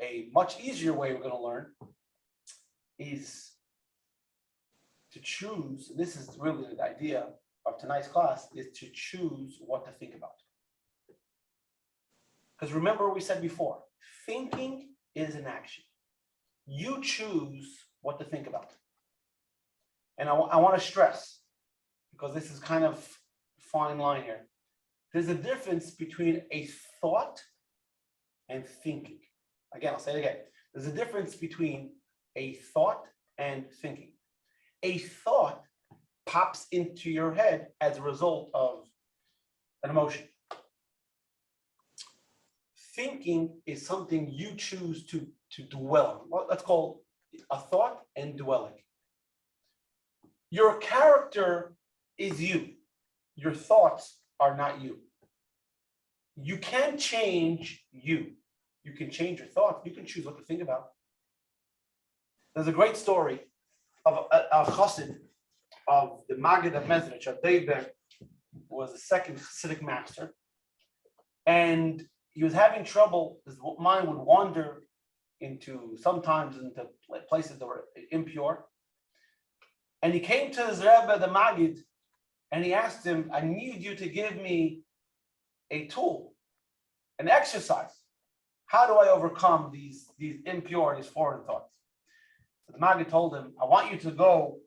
A much easier way we're going to learn is to choose. This is really the idea of tonight's class, is to choose what to think about. Because remember we said before, thinking is an action. You choose what to think about. And I want to stress, because this is kind of a fine line here. There's a difference between a thought and thinking. Again, I'll say it again. There's a difference between a thought and thinking. A thought pops into your head as a result of an emotion. Thinking is something you choose to dwell on. Well, that's called a thought and dwelling. Your character is you. Your thoughts are not you. You can change you. You can change your thoughts. You can choose what to think about. There's a great story of a chassid of the Maggid of Mezrich, David, was the second Hasidic master, and he was having trouble. His mind would wander sometimes into places that were impure. And he came to his Rebbe, the Maggid, and he asked him, I need you to give me a tool, an exercise. How do I overcome these impure, these foreign thoughts? So the Maggid told him, I want you to go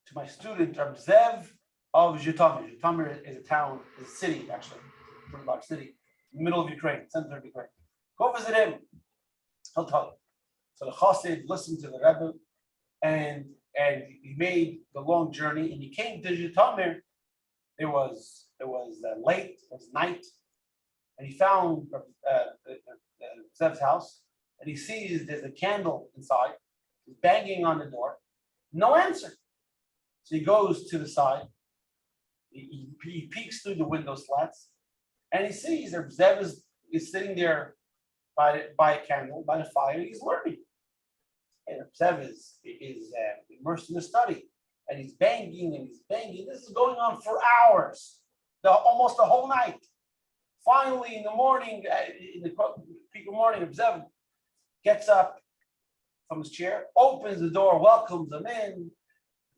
to my student, Reb Zev of Zhitomir. Zhitomir is a town, is a city, actually, a pretty large city, middle of Ukraine, center of Ukraine. Go visit him. He'll tell you. So the chassid listened to the Rebbe, and he made the long journey, and he came to Zhitomir. It was late, it was night, and he found Zev's house, and he sees there's a candle inside. He's banging on the door, no answer. So he goes to the side, he peeks through the window slats, and he sees that Zev is sitting there by a candle, by the fire. He's learning. And Zev is immersed in the study, and he's banging and he's banging. This is going on for hours, almost the whole night. Finally, in the morning, in the peak of morning, Zev gets up from his chair, opens the door, welcomes him in,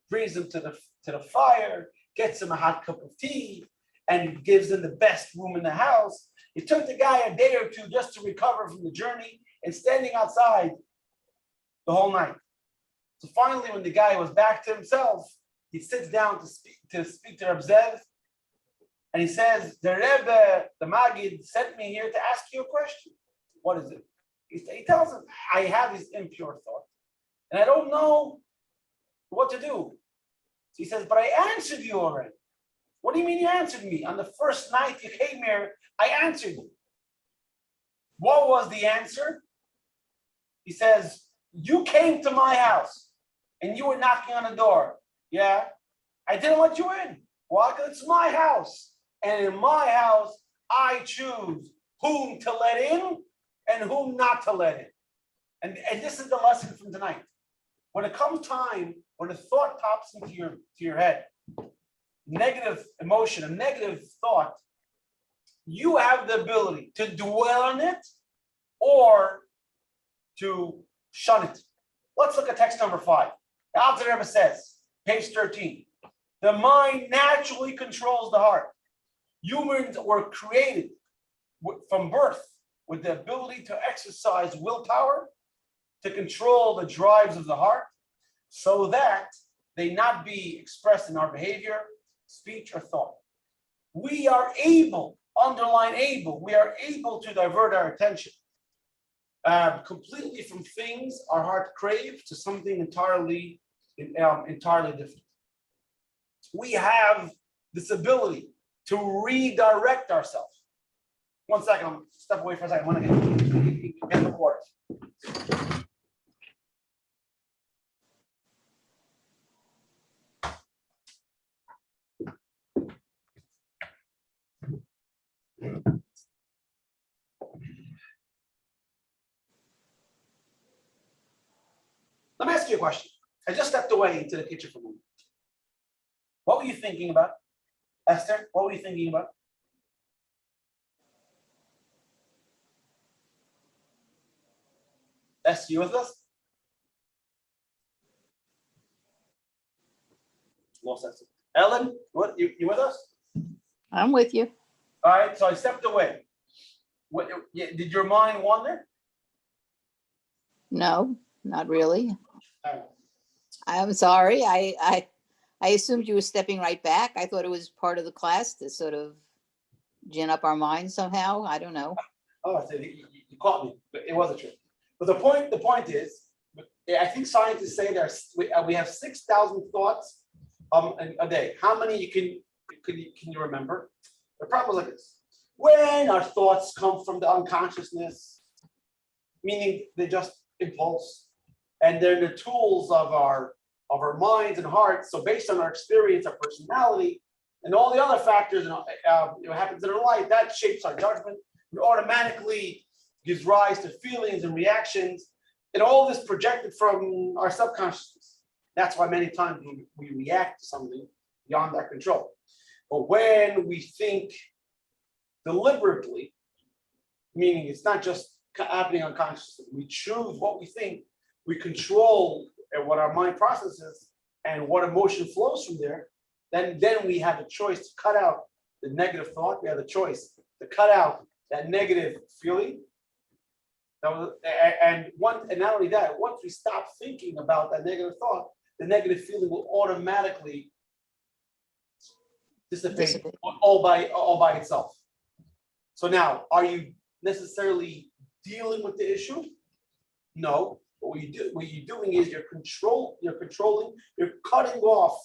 brings him to the fire, gets him a hot cup of tea, and gives him the best room in the house. It took the guy a day or two just to recover from the journey and standing outside the whole night. So finally, when the guy was back to himself, he sits down to speak to Reb Zev, and he says, the Rebbe, the Maggid, sent me here to ask you a question. What is it? He tells him, I have these impure thoughts, and I don't know what to do. So he says, but I answered you already. What do you mean you answered me? On the first night you came here, I answered you. What was the answer? He says, you came to my house. and you were knocking on the door. Yeah, I didn't let you in. Why? Because it's my house. And in my house, I choose whom to let in and whom not to let in. And this is the lesson from tonight. When it comes time, when a thought pops into your head, negative emotion, a negative thought, you have the ability to dwell on it or to shun it. Let's look at text number 5. The Alter Rebbe says, page 13, the mind naturally controls the heart. Humans were created from birth with the ability to exercise willpower to control the drives of the heart so that they not be expressed in our behavior, speech, or thought. We are able, underline able, we are able to divert our attention completely from things our heart craves to something entirely different. We have this ability to redirect ourselves. 1 second, I'm step away for a second. I want to get the water. Let me ask you a question. I just stepped away into the kitchen for a moment. What were you thinking about? Esther, what were you thinking about? Esther, you with us? Lost Esther. Ellen, what you with us? I'm with you. All right, so I stepped away. What, did your mind wander? No, not really. All right. I'm sorry. I assumed you were stepping right back. I thought it was part of the class to sort of gin up our minds somehow. I don't know. Oh, I said you caught me, but it wasn't true. But the point is, I think scientists say we have 6,000 thoughts a day. How many can you remember? The problem is like this: when our thoughts come from the unconsciousness, meaning they just impulse, and they're the tools of our minds and hearts. So based on our experience, our personality, and all the other factors, what happens in our life, that shapes our judgment. It automatically gives rise to feelings and reactions, and all this projected from our subconsciousness. That's why many times we react to something beyond our control. But when we think deliberately, meaning it's not just happening unconsciously, we choose what we think, we control what our mind processes and what emotion flows from there, then we have a choice to cut out the negative thought. We have a choice to cut out that negative feeling. And not only that, once we stop thinking about that negative thought, the negative feeling will automatically dissipate all by itself. So now, are you necessarily dealing with the issue? No. What you're doing is you're controlling, you're cutting off.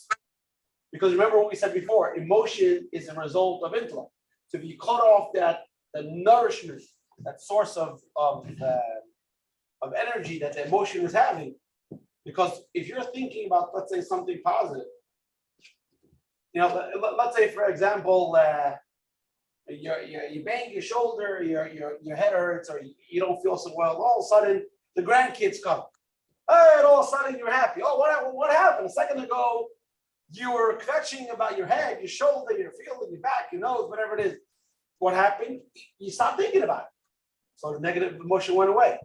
Because remember what we said before, emotion is a result of intellect. So if you cut off the nourishment, that source of energy that the emotion is having, because if you're thinking about, let's say, something positive, let's say, for example, you bang your shoulder, your head hurts, or you don't feel so well. All of a sudden, the grandkids come. And all of a sudden, you're happy. Oh, what happened? A second ago, you were kvetching about your head, your shoulder, your feeling, your back, your nose, whatever it is. What happened? You stopped thinking about it. So the negative emotion went away.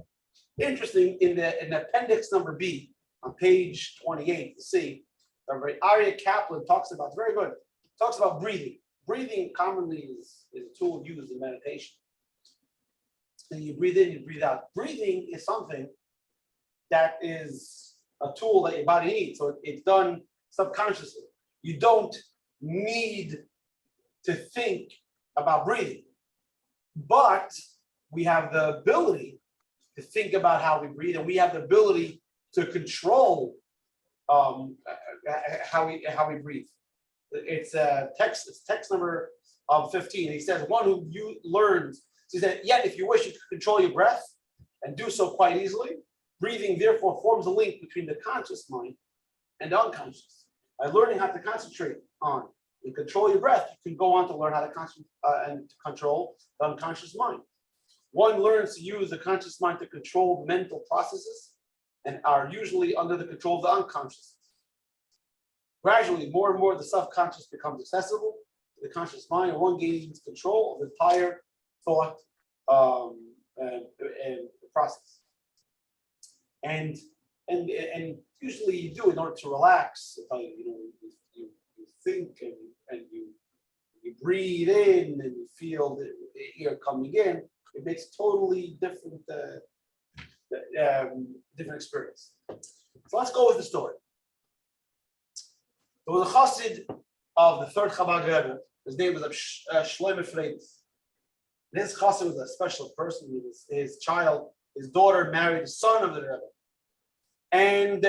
Interesting, in the appendix number B on page 28, you see, Aryeh Kaplan talks about, it's very good, talks about breathing. Breathing commonly is a tool used in meditation. And you breathe in, you breathe out. Breathing is something that is a tool that your body needs. So it's done subconsciously. You don't need to think about breathing. But we have the ability to think about how we breathe, and we have the ability to control how we breathe. It's text number 15. He says, one who learns, he said, yet if you wish, you can control your breath and do so quite easily. Breathing therefore forms a link between the conscious mind and the unconscious. By learning how to concentrate on and control your breath, you can go on to learn how to and to control the unconscious mind. One learns to use the conscious mind to control mental processes and are usually under the control of the unconscious. Gradually, more and more, the subconscious becomes accessible to the conscious mind, and one gains control of the entire thought and process. And usually you do in order to relax. You think and you breathe in and you feel the air coming in. It makes totally different different experience. So let's go with the story. There was a chassid of the third Chabad Rebbe. His name was Shlomo Freitas. This chassid was a special person. His daughter married the son of the Rebbe. And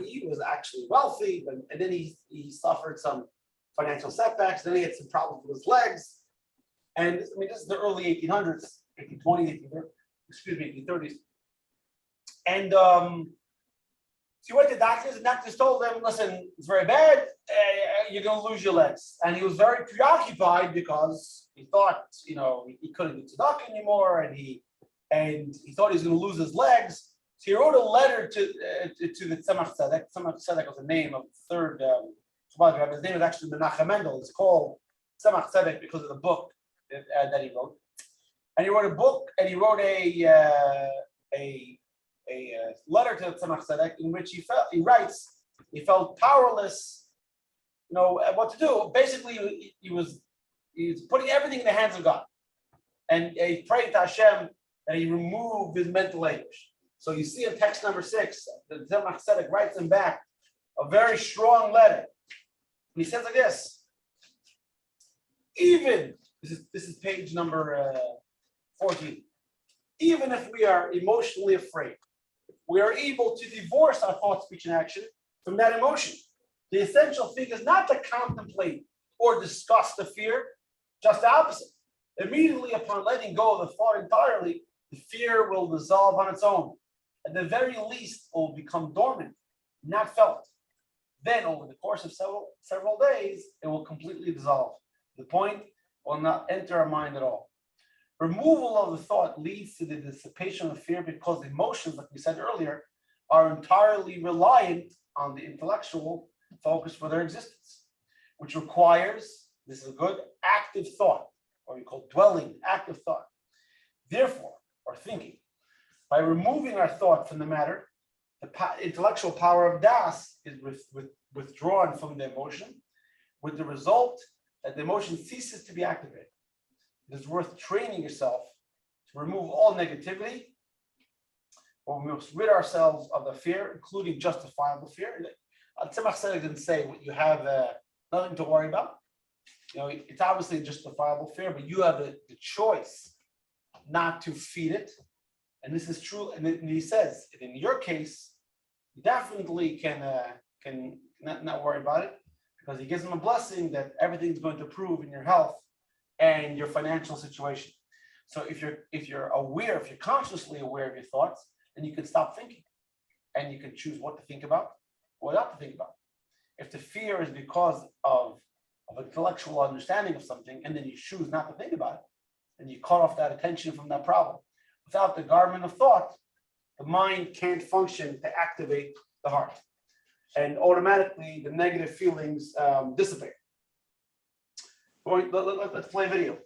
he was actually wealthy, and then he suffered some financial setbacks. Then he had some problems with his legs. And I mean, this is the early 1800s, 1820s, 1830s. And so he went to doctors, and doctors told him, listen, it's very bad, you're going to lose your legs. And he was very preoccupied because he thought, he couldn't do tzedakah anymore, and he thought he was going to lose his legs. So he wrote a letter to the Tzemach Tzedek. Tzemach Tzedek was the name of the third Chabad Rebbe. His name is actually Menachem Mendel. It's called Tzemach Tzedek because of the book that he wrote. And he wrote a book, and he wrote a letter to Tzemach Tzedek in which he writes he felt powerless, what to do. Basically, he was putting everything in the hands of God, and he prayed to Hashem that he remove his mental anguish. So you see in text number 6, the Tzemach Tzedek writes him back a very strong letter. And he says like this: even this is page number 14. Even if we are emotionally afraid, we are able to divorce our thought, speech, and action from that emotion. The essential thing is not to contemplate or discuss the fear, just the opposite. Immediately upon letting go of the thought entirely, the fear will dissolve on its own. At the very least, it will become dormant, not felt. Then, over the course of several days, it will completely dissolve. The point will not enter our mind at all. Removal of the thought leads to the dissipation of fear because emotions, like we said earlier, are entirely reliant on the intellectual focus for their existence, which requires, this is a good, active thought, or we call dwelling, active thought. Therefore, or thinking, by removing our thought from the matter, the intellectual power of das is withdrawn from the emotion, with the result that the emotion ceases to be activated. It is worth training yourself to remove all negativity, or we must rid ourselves of the fear, including justifiable fear. Tzemach Tzedek didn't say what you have nothing to worry about. It's obviously justifiable fear, but you have the choice not to feed it. And this is true. And he says, in your case, you definitely can not worry about it, because he gives him a blessing that everything's going to improve in your health and your financial situation. So if you're aware, if you're consciously aware of your thoughts, then you can stop thinking, and you can choose what to think about, or not to think about. If the fear is because of intellectual understanding of something, and then you choose not to think about it, and you cut off that attention from that problem. Without the garment of thought, the mind can't function to activate the heart, and automatically the negative feelings dissipate. Let's play a video.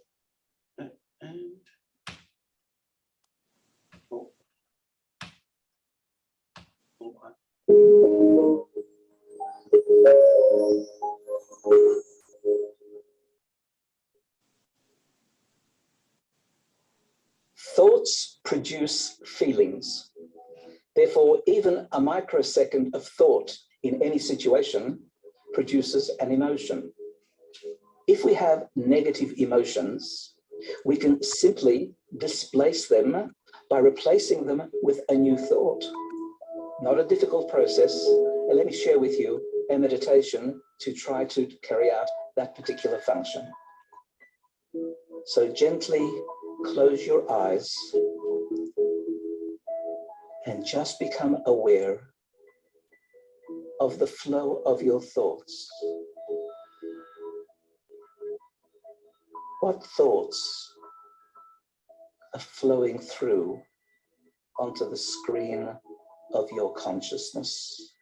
Thoughts produce feelings. Therefore, even a microsecond of thought in any situation produces an emotion. If we have negative emotions, we can simply displace them by replacing them with a new thought. Not a difficult process. And let me share with you a meditation to try to carry out that particular function. So gently close your eyes and just become aware of the flow of your thoughts. What thoughts are flowing through onto the screen of your consciousness?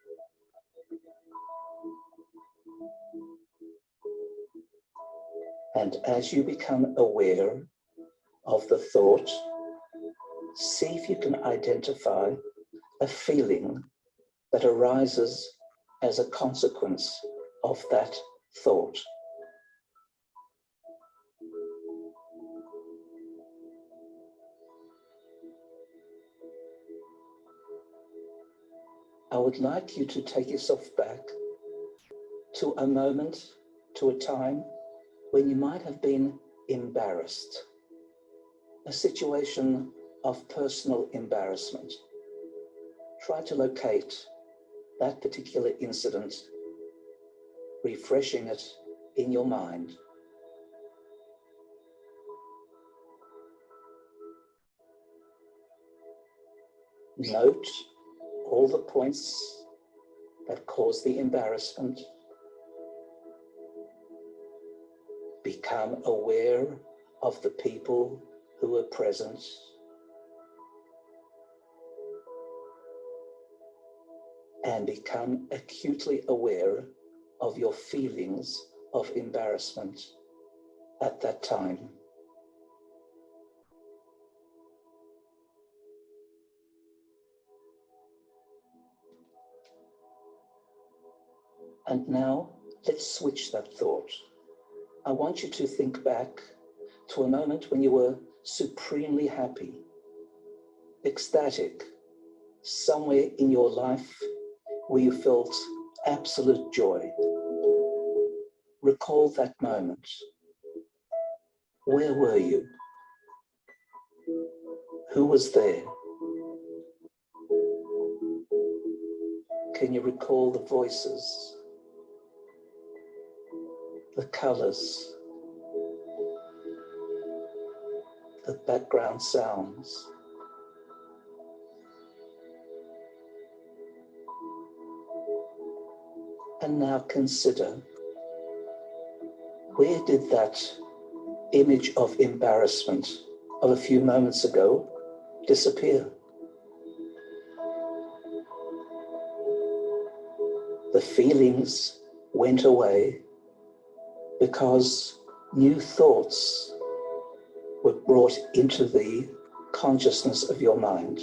And as you become aware of the thought, see if you can identify a feeling that arises as a consequence of that thought. I would like you to take yourself back to a moment, to a time when you might have been embarrassed, a situation of personal embarrassment. Try to locate that particular incident, refreshing it in your mind. Note all the points that cause the embarrassment. Become aware of the people who were present. And become acutely aware of your feelings of embarrassment at that time. And now let's switch that thought. I want you to think back to a moment when you were supremely happy, ecstatic, somewhere in your life where you felt absolute joy. Recall that moment. Where were you? Who was there? Can you recall the voices, the colors, the background sounds? And now consider, where did that image of embarrassment of a few moments ago disappear? The feelings went away because new thoughts were brought into the consciousness of your mind.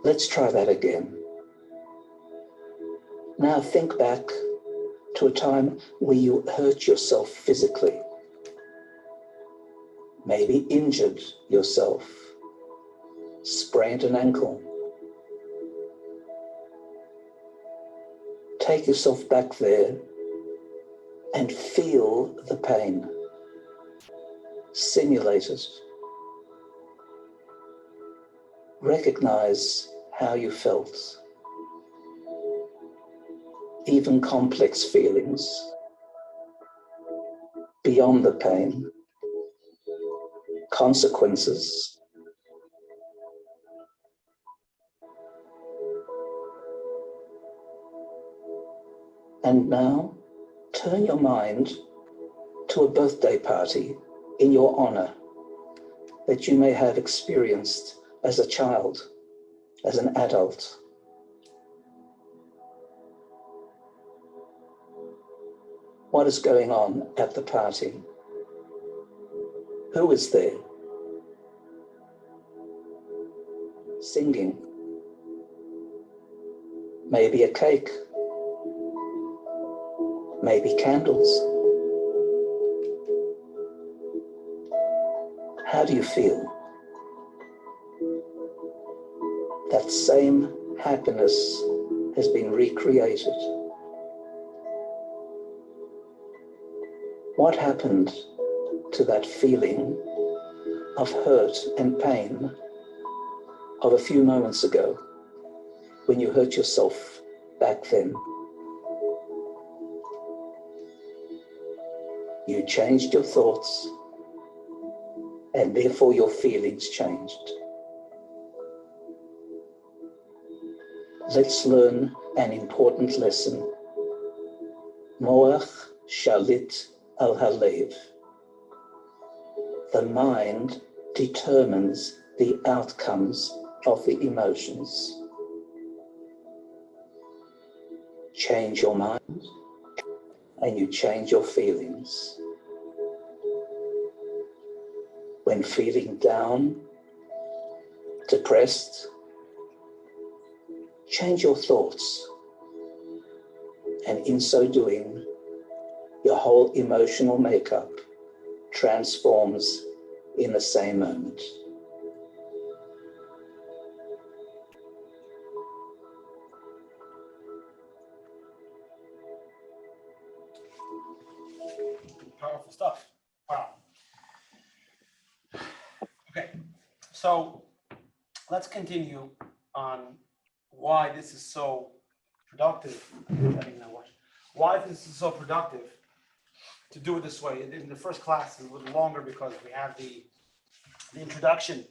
Let's try that again. Now think back to a time where you hurt yourself physically, maybe injured yourself, sprained an ankle. Take yourself back there and feel the pain. Simulate it. Recognize how you felt. Even complex feelings beyond the pain, consequences. And now turn your mind to a birthday party in your honor that you may have experienced as a child, as an adult. What is going on at the party? Who is there? Singing. Maybe a cake. Maybe candles. How do you feel? That same happiness has been recreated. What happened to that feeling of hurt and pain of a few moments ago when you hurt yourself back then? You changed your thoughts and therefore your feelings changed. Let's learn an important lesson. Moach shalit al halev. The mind determines the outcomes of the emotions. Change your mind, and you change your feelings. When feeling down, depressed, change your thoughts. And in so doing, your whole emotional makeup transforms in the same moment. Powerful stuff. Wow. Okay, so let's continue on why this is so productive. Why this is so productive to do it this way. In the first class is a little longer because we have the introduction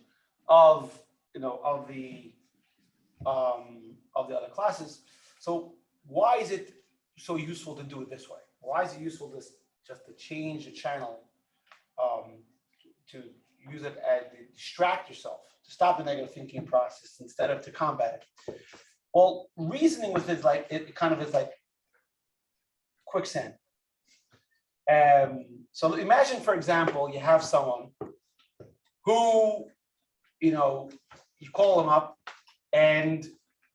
of the other classes. So why is it so useful to do it this way? Why is it useful just to change the channel, to use it as to distract yourself, to stop the negative thinking process instead of to combat it? Well, reasoning with it is like it kind of is like quicksand. So imagine, for example, you have someone who, you call them up and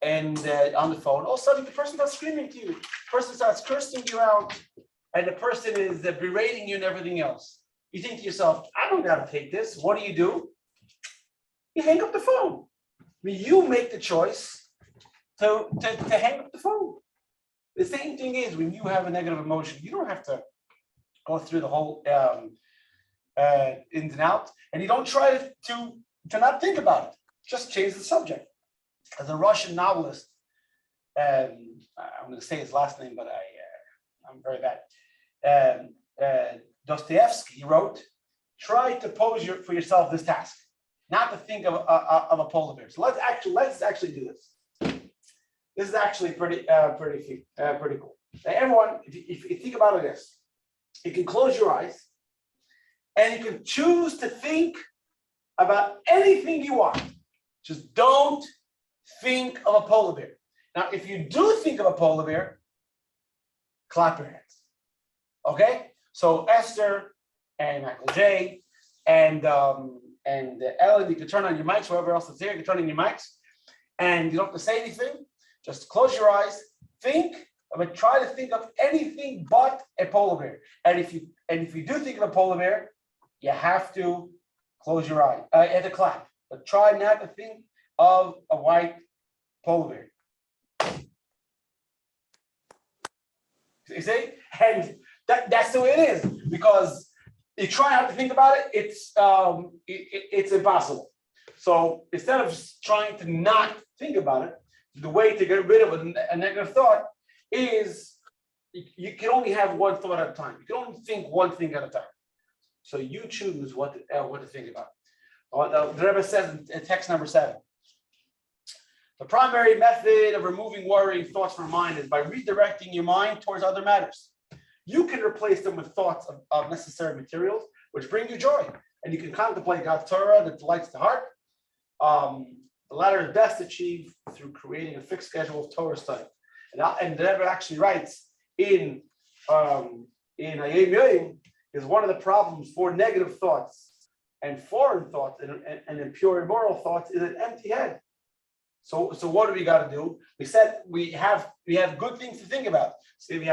on the phone, all of a sudden the person starts screaming to you, the person starts cursing you out, and the person is berating you and everything else. You think to yourself, I don't got to take this. What do? You hang up the phone. I mean, you make the choice to hang up the phone. The same thing is when you have a negative emotion, you don't have to go through the whole ins and outs, and you don't try to not think about it. Just change the subject. As a Russian novelist, I'm going to say his last name, but I'm very bad. Dostoevsky, he wrote, try to pose for yourself this task, not to think of a polar bear. So let's actually do this. This is actually pretty cool. Now, everyone, if you think about it, this, you can close your eyes and you can choose to think about anything you want. Just don't think of a polar bear. Now, if you do think of a polar bear, clap your hands. Okay? So Esther and Michael J and Ellen, you can turn on your mics, whoever else is here, you can turn on your mics, and you don't have to say anything. Just close your eyes, try to think of anything but a polar bear. And if you do think of a polar bear, you have to close your eye and to clap. But try not to think of a white polar bear. You see? And that's the way it is, because you try not to think about it, it's impossible. So instead of just trying to not think about it, the way to get rid of a negative thought is you can only have one thought at a time. You can only think one thing at a time. So you choose what to think about. The Rebbe says in text number 7, the primary method of removing worrying thoughts from mind is by redirecting your mind towards other matters. You can replace them with thoughts of necessary materials, which bring you joy. And you can contemplate God's Torah that delights the heart. The latter is best achieved through creating a fixed schedule of Torah study. And the Rebbe actually writes in Hayom Yoim, is one of the problems for negative thoughts and foreign thoughts and impure immoral thoughts is an empty head. So what do we got to do? We said we have good things to think about. So if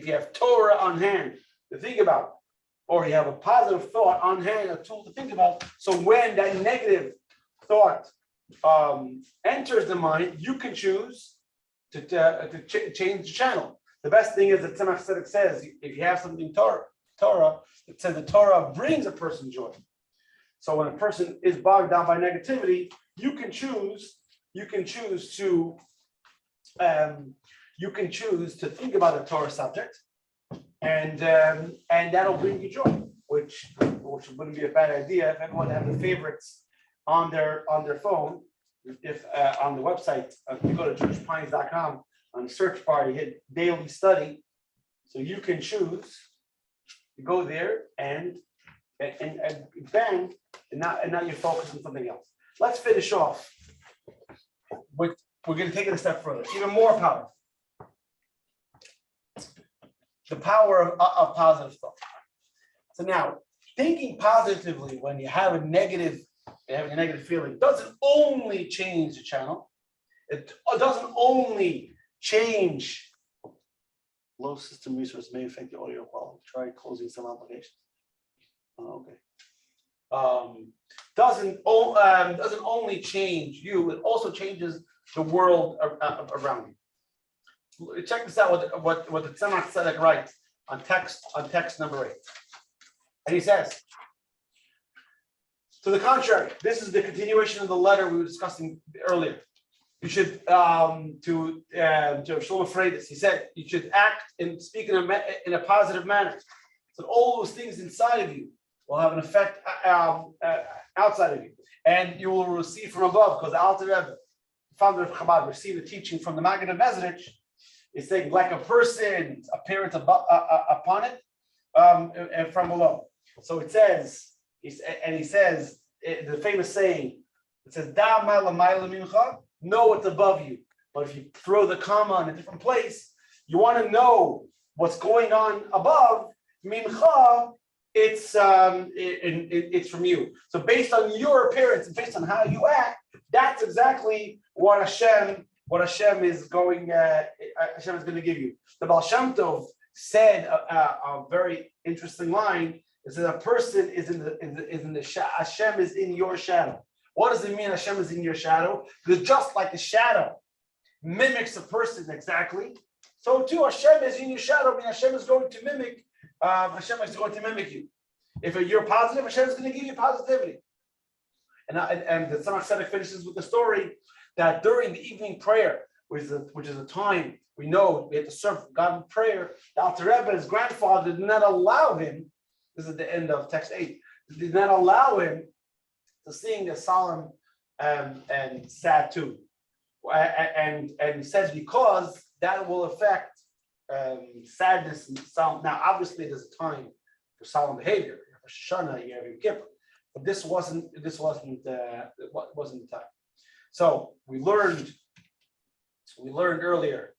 you have Torah on hand to think about, or you have a positive thought on hand, a tool to think about. So when that negative thought enters the mind, you can choose to change the channel. The best thing is that Tzemach Tzedek says, if you have something Torah, it says the Torah brings a person joy. So when a person is bogged down by negativity, you can choose to think about a Torah subject, and that'll bring you joy, which will which wouldn't be a bad idea if everyone had the favorites on their phone. If on the website, if you go to jewishpines.com, on the search bar, you hit daily study. So you can choose, you go there and bang, and now you're focused on something else. Let's finish off with, we're going to take it a step further, even more powerful. The power of positive thought. So now, thinking positively when you have a negative feeling doesn't only change the channel. It doesn't only change low system resource may affect the audio quality. Try closing some applications. Okay. Doesn't only change you, it also changes the world around you. Check this out, what the Tzemach Tzedek writes on text number 8. And he says, to the contrary, this is the continuation of the letter we were discussing earlier. You should, to Shlomo Freydis, he said, you should act and speak in a positive manner. So all those things inside of you will have an effect outside of you. And you will receive from above, because the Alter Rebbe, founder of Chabad, received a teaching from the Maggid of Mezrich. It's saying, like a person, appearance upon it, and from below. So it says, he says, the famous saying, it says, Da ma'ala mincha, know what's above you. But if you throw the comma in a different place, you want to know what's going on above, mincha, it's from you. So based on your appearance and based on how you act, that's exactly what Hashem is going to give you. The Baal Shem Tov said a very interesting line. It says a person is in the Hashem is in your shadow. What does it mean Hashem is in your shadow? Because just like the shadow mimics a person exactly, so too Hashem is in your shadow. I mean, Hashem is going to mimic. Hashem is going to mimic you. If you're positive, Hashem is going to give you positivity. And the Tzemach Tzedek finishes with the story that during the evening prayer, which is a time we know we have to serve God in prayer, the Alter Rebbe, his grandfather, did not allow him. This is the end of text 8. Did not allow him to sing a solemn and sad tune, and says because that will affect sadness and solemn. Now, obviously, there's a time for solemn behavior. You have a Shana, you have Yom Kippur, but this wasn't the time. So we learned earlier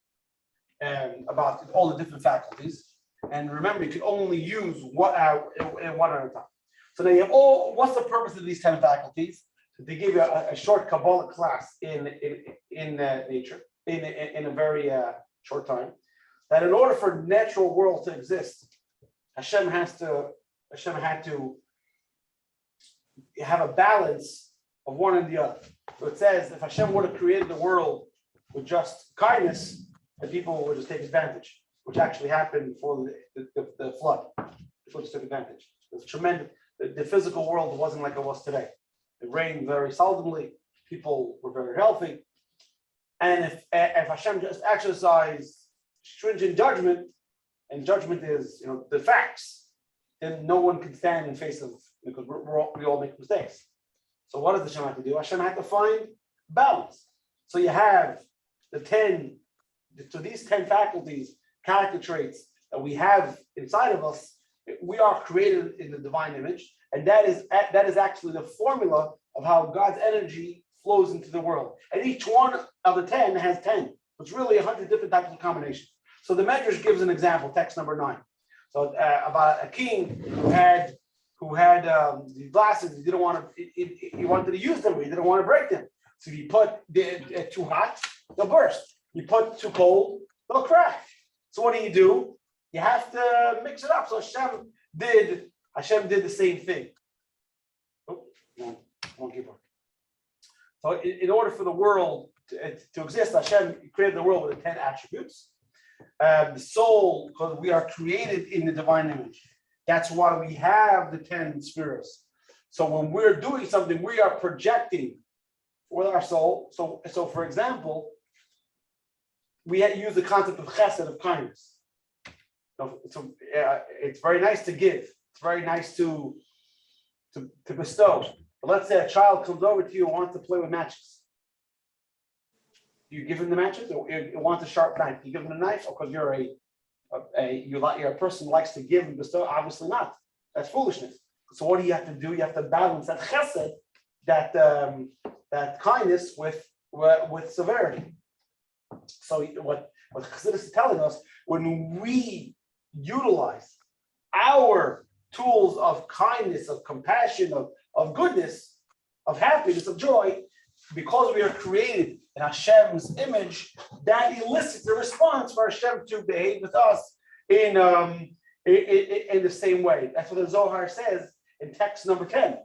about all the different faculties, and remember, you can only use one at a time. So now you have what's the purpose of these 10 faculties? So they give you a short Kabbalah class in nature in a very short time. That in order for natural world to exist, Hashem had to have a balance of one and the other. So it says if Hashem would have created the world with just kindness, the people would just take advantage, which actually happened before the flood. People just took advantage. It was tremendous. The physical world wasn't like it was today. It rained very seldomly. People were very healthy. And if Hashem just exercised stringent judgment, and judgment is the facts, then no one can stand in face of, because we all make mistakes. So what does Hashem have to do? Hashem had to find balance. So you have these 10 faculties, character traits that we have inside of us. We are created in the divine image, and that is actually the formula of how God's energy flows into the world. And each one of the 10 has 10. It's really 100 different types of combinations. So the Medrash gives an example, text number 9. So about a king who had these glasses. He didn't want to. He wanted to use them, but he didn't want to break them. So if you put too hot, they'll burst. You put too cold, they'll crack. So what do? You have to mix it up. So Hashem did the same thing. Oh, won't keep working. So in order for the world to exist, Hashem created the world with the 10 attributes. The soul, because we are created in the divine image. That's why we have the 10 spheres. So when we're doing something, we are projecting with our soul. So for example, we use the concept of chesed, of kindness. So it's very nice to give. It's very nice to to bestow. But let's say a child comes over to you and wants to play with matches. Do you give him the matches, or you want a sharp knife? Do you give him a knife, or because you're you're a person who likes to give and bestow? Obviously not. That's foolishness. So what do you have to do? You have to balance that chesed, that kindness with severity. So what Chassidus is telling us, when we utilize our tools of kindness, of compassion, of goodness, of happiness, of joy, because we are created in Hashem's image, that elicits a response for Hashem to behave with us in the same way. That's what the Zohar says in text number 10.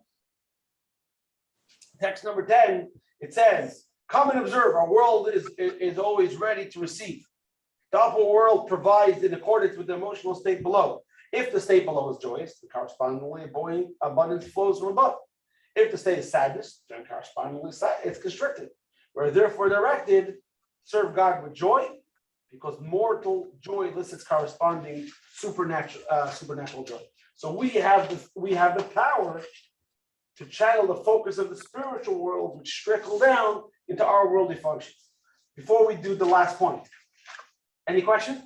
Text number 10, it says, come and observe, our world is always ready to receive. The upper world provides in accordance with the emotional state below. If the state below is joyous, then correspondingly abundance flows from above. If the state is sadness, then correspondingly it's constricted. We're therefore directed, serve God with joy, because mortal joy elicits corresponding supernatural joy. So we have the power to channel the focus of the spiritual world, which trickle down into our worldly functions. Before we do the last point, any question?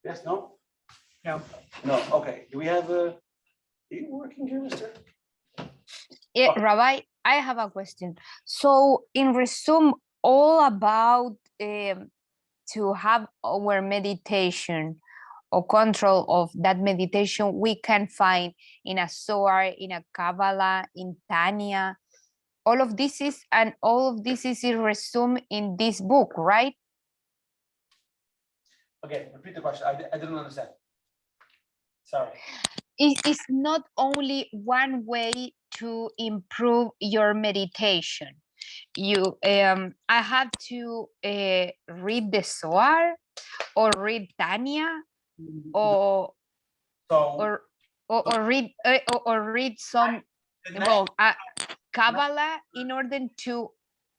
Yes, no? No. No, okay. Do we have are you working here, mister? Yeah, Okay. Rabbi, I have a question. So, in resume, all about to have our meditation or control of that meditation, we can find in a Zohar, in a Kabbalah, in Tanya. All of this is resumed in this book, right? Okay, repeat the question. I didn't understand. Sorry. It's not only one way to improve your meditation. I have to read the Zohar or read Tanya or read some Kabbalah in order to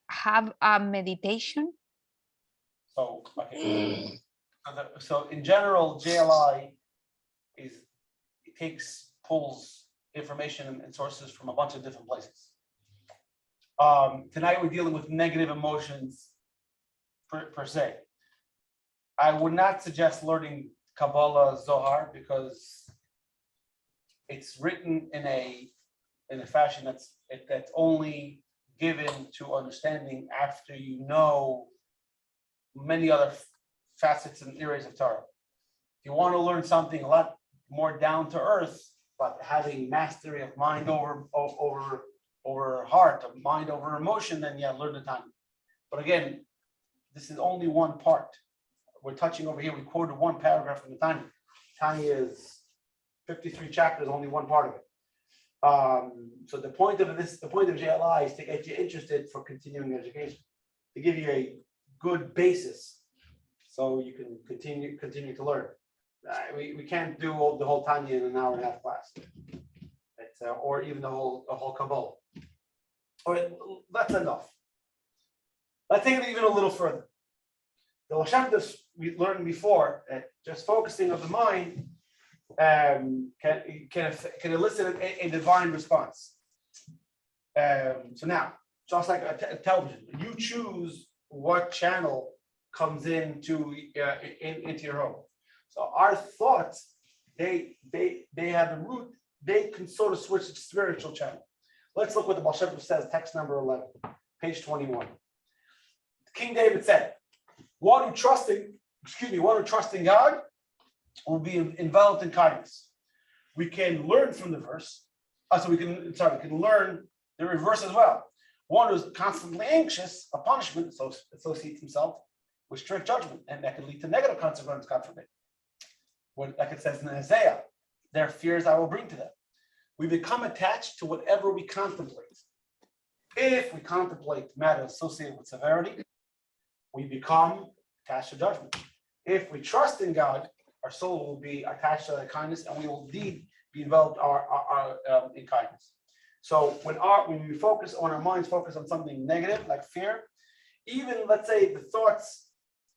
have a meditation. So okay. So in general, JLI pulls information and sources from a bunch of different places. Tonight we're dealing with negative emotions per se. I would not suggest learning Kabbalah Zohar because it's written in a fashion that's only given to understanding after you know many other facets and areas of Torah. If you want to learn something a lot more down to earth, but having mastery of mind over heart, of mind over emotion, then yeah, learn the Tanya. But again, this is only one part. We're touching over here. We quoted one paragraph from the Tanya. Tanya is 53 chapters, only one part of it. So the point of JLI is to get you interested for continuing education, to give you a good basis, so you can continue to learn. We can't do the whole Tanya in an hour and a half class, or even the whole Kabbalah. That's enough. Let's take it even a little further. The Lashantas we learned before, just focusing of the mind can elicit a divine response. So now, just like a television, you choose what channel comes into your home. So our thoughts, they have a root. They can sort of switch to spiritual channel. Let's look what the Baal Shem Tov says, text number 11, page 21. King David said, one who trusts in God will be enveloped in kindness. We can learn from the verse. We can learn the reverse as well. One who's constantly anxious of punishment associates himself with strict judgment, and that can lead to negative consequences, God forbid. Like it says in Isaiah, their fears I will bring to them. We become attached to whatever we contemplate. If we contemplate matters associated with severity, we become attached to judgment. If we trust in God, our soul will be attached to that kindness, and we will indeed be enveloped in kindness. So when we focus on our minds, focus on something negative like fear, even let's say the thoughts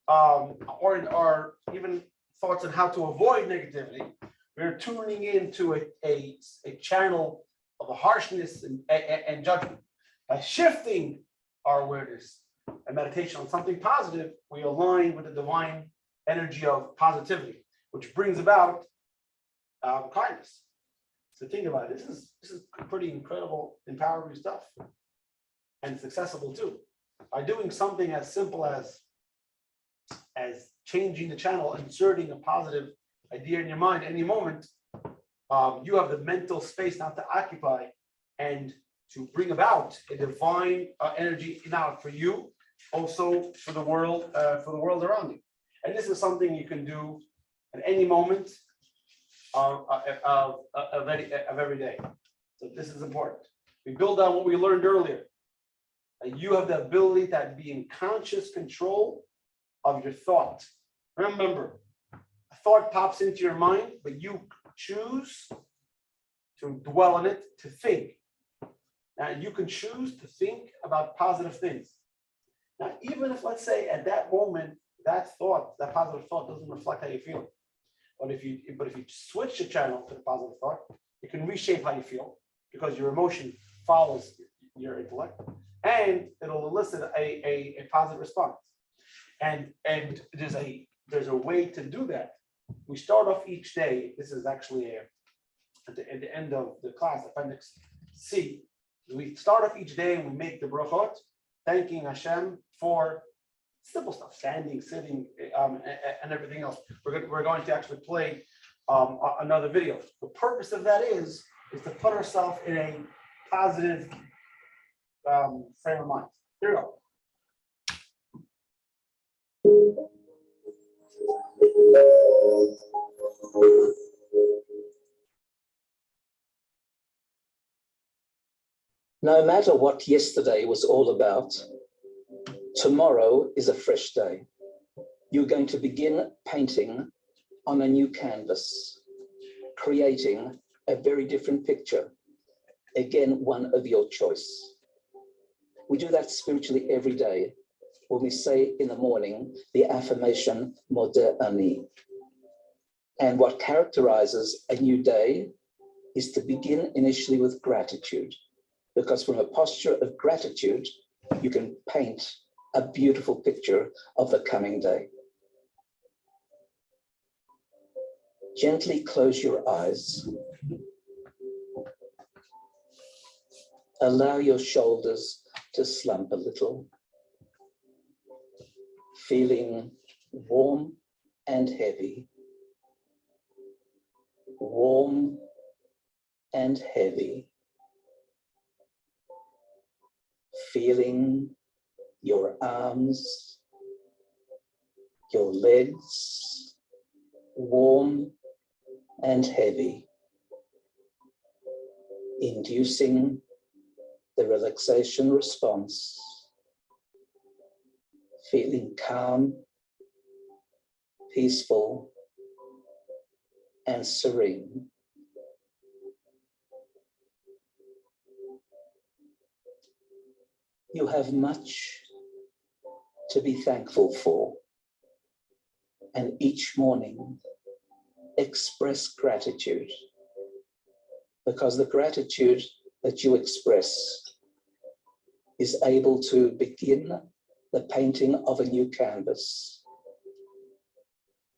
or even thoughts on how to avoid negativity, we're tuning into a channel of a harshness and judgment. By shifting our awareness and meditation on something positive, we align with the divine energy of positivity, which brings about kindness. So think about it. This is pretty incredible, empowering stuff, and it's accessible too. By doing something as simple as changing the channel, inserting a positive idea in your mind any moment, you have the mental space not to occupy and to bring about a divine energy now for you, also for the world around you. And this is something you can do at any moment of every day. So this is important. We build on what we learned earlier. You have the ability to be in conscious control of your thought. Remember, a thought pops into your mind, but you choose to dwell on it, to think. Now, you can choose to think about positive things. Now, even if, let's say, at that moment, that positive thought doesn't reflect how you feel. But if you switch the channel to the positive thought, it can reshape how you feel because your emotion follows your intellect, and it'll elicit a positive response. And there's a way to do that. We start off each day. This is actually at the end of the class, Appendix C. We start off each day and we make the brachot, thanking Hashem for simple stuff, standing, sitting, and everything else. We're going to actually play another video. The purpose of that is to put ourselves in a positive frame of mind. Here we go. No matter what yesterday was all about, tomorrow is a fresh day. You're going to begin painting on a new canvas, creating a very different picture. Again, one of your choice. We do that spiritually every day when we say in the morning the affirmation Modeh Ani. And what characterizes a new day is to begin initially with gratitude, because from a posture of gratitude, you can paint a beautiful picture of the coming day. Gently close your eyes. Allow your shoulders to slump a little, feeling warm and heavy. Warm and heavy. Feeling your arms, your legs, warm and heavy, inducing the relaxation response, feeling calm, peaceful, and serene. You have much to be thankful for, and each morning express gratitude, because the gratitude that you express is able to begin the painting of a new canvas,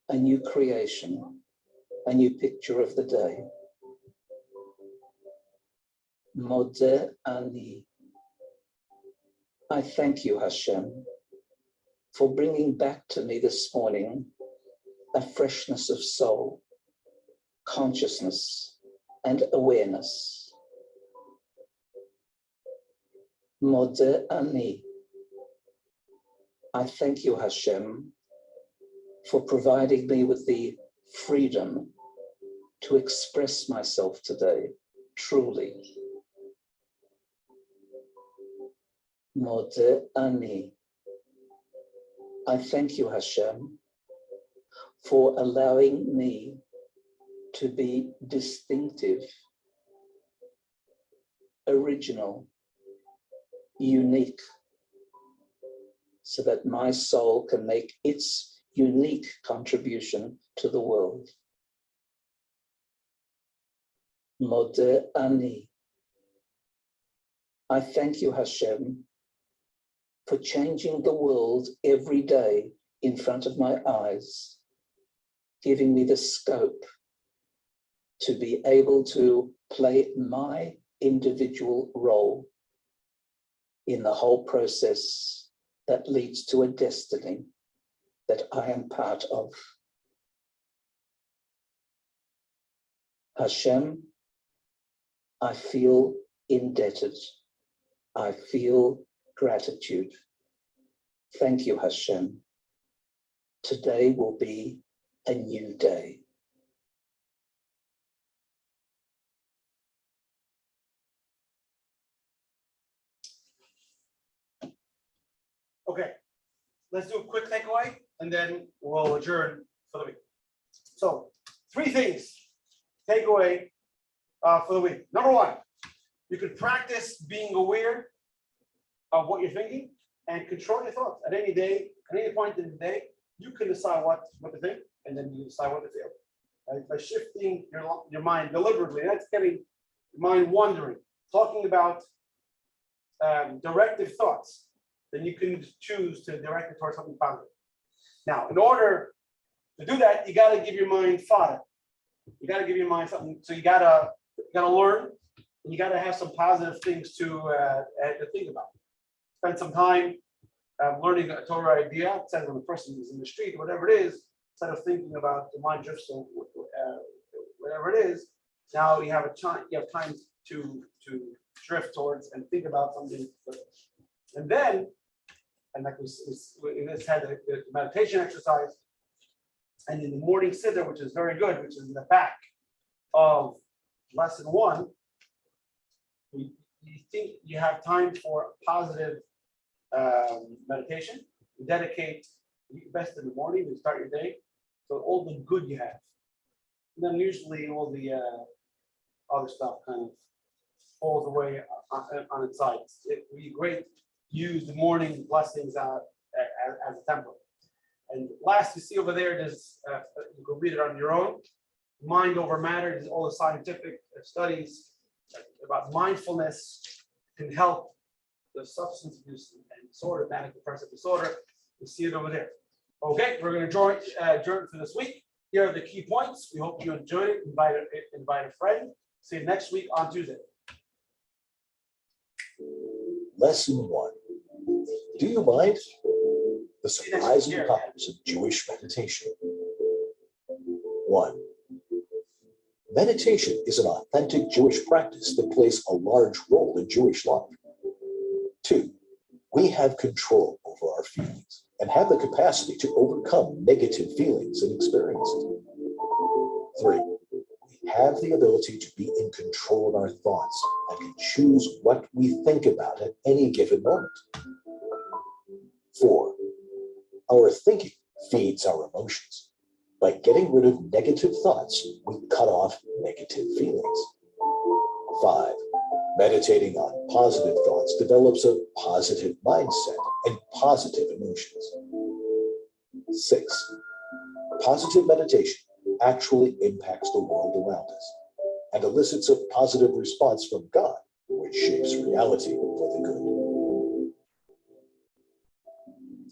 a new creation, a new picture of the day. Modeh Ani. I thank you, Hashem, for bringing back to me this morning a freshness of soul, consciousness, and awareness. Modeh Ani. I thank you, Hashem, for providing me with the freedom to express myself today, truly. Modeh Ani. I thank you, Hashem, for allowing me to be distinctive, original, unique, so that my soul can make its unique contribution to the world. Modeh ani. I thank you, Hashem, for changing the world every day in front of my eyes, giving me the scope to be able to play my individual role in the whole process that leads to a destiny that I am part of. Hashem, I feel indebted. I feel gratitude. Thank you, Hashem. Today will be a new day. Okay, let's do a quick takeaway and then we'll adjourn for the week. So, 3 things takeaway for the week. Number 1, you can practice being aware of what you're thinking and control your thoughts. At any day, at any point in the day, you can decide what to think, and then you decide what to feel. Right? By shifting your mind deliberately, that's getting your mind wandering, talking about directive thoughts, then you can choose to direct it towards something positive. Now, in order to do that, you got to give your mind fodder. You got to give your mind something. So you gotta learn, and you got to have some positive things to think about. Spend some time learning a Torah idea. It says when the person is in the street, whatever it is, instead of thinking about the mind drifts or whatever it is. Now you have time to drift towards and think about something. And then, and like we just had the meditation exercise, and in the morning siddur, which is very good, which is in the back of lesson 1, you think you have time for positive meditation. You dedicate your best in the morning to start your day, so all the good you have. And then usually all the other stuff kind of falls away on its side. It would be great to use the morning blessings as a template. And last, you see over there, there's you can read it on your own. Mind over matter. There's all the scientific studies about mindfulness can help the substance abuse and disorder, manic depressive disorder. You see it over there. Okay, we're going to adjourn for this week. Here are the key points. We hope you enjoyed it. Invite a friend. See you next week on Tuesday. Lesson 1. Do you mind? The surprising powers of Jewish meditation. 1. Meditation is an authentic Jewish practice that plays a large role in Jewish life. 2. We have control over our feelings and have the capacity to overcome negative feelings and experiences. 3. We have the ability to be in control of our thoughts and can choose what we think about at any given moment. 4. Our thinking feeds our emotions. By getting rid of negative thoughts, we cut off negative feelings. 5. Meditating on positive thoughts develops a positive mindset and positive emotions. 6. Positive meditation actually impacts the world around us and elicits a positive response from God, which shapes reality for the good.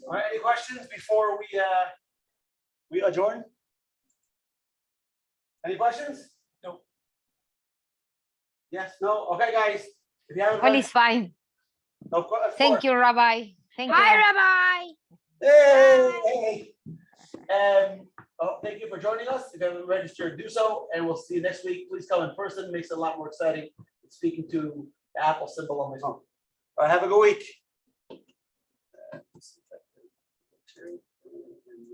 All right, any questions before we adjourn? Any questions? No. Yes, no? Okay, guys. If you haven't All is fine. no, Thank you, Rabbi. Thank you. Bye, Rabbi. Hey. Thank you for joining us. If you haven't registered, do so, and we'll see you next week. Please come in person. It makes it a lot more exciting. Speaking to the Apple symbol on my phone. All right, have a good week.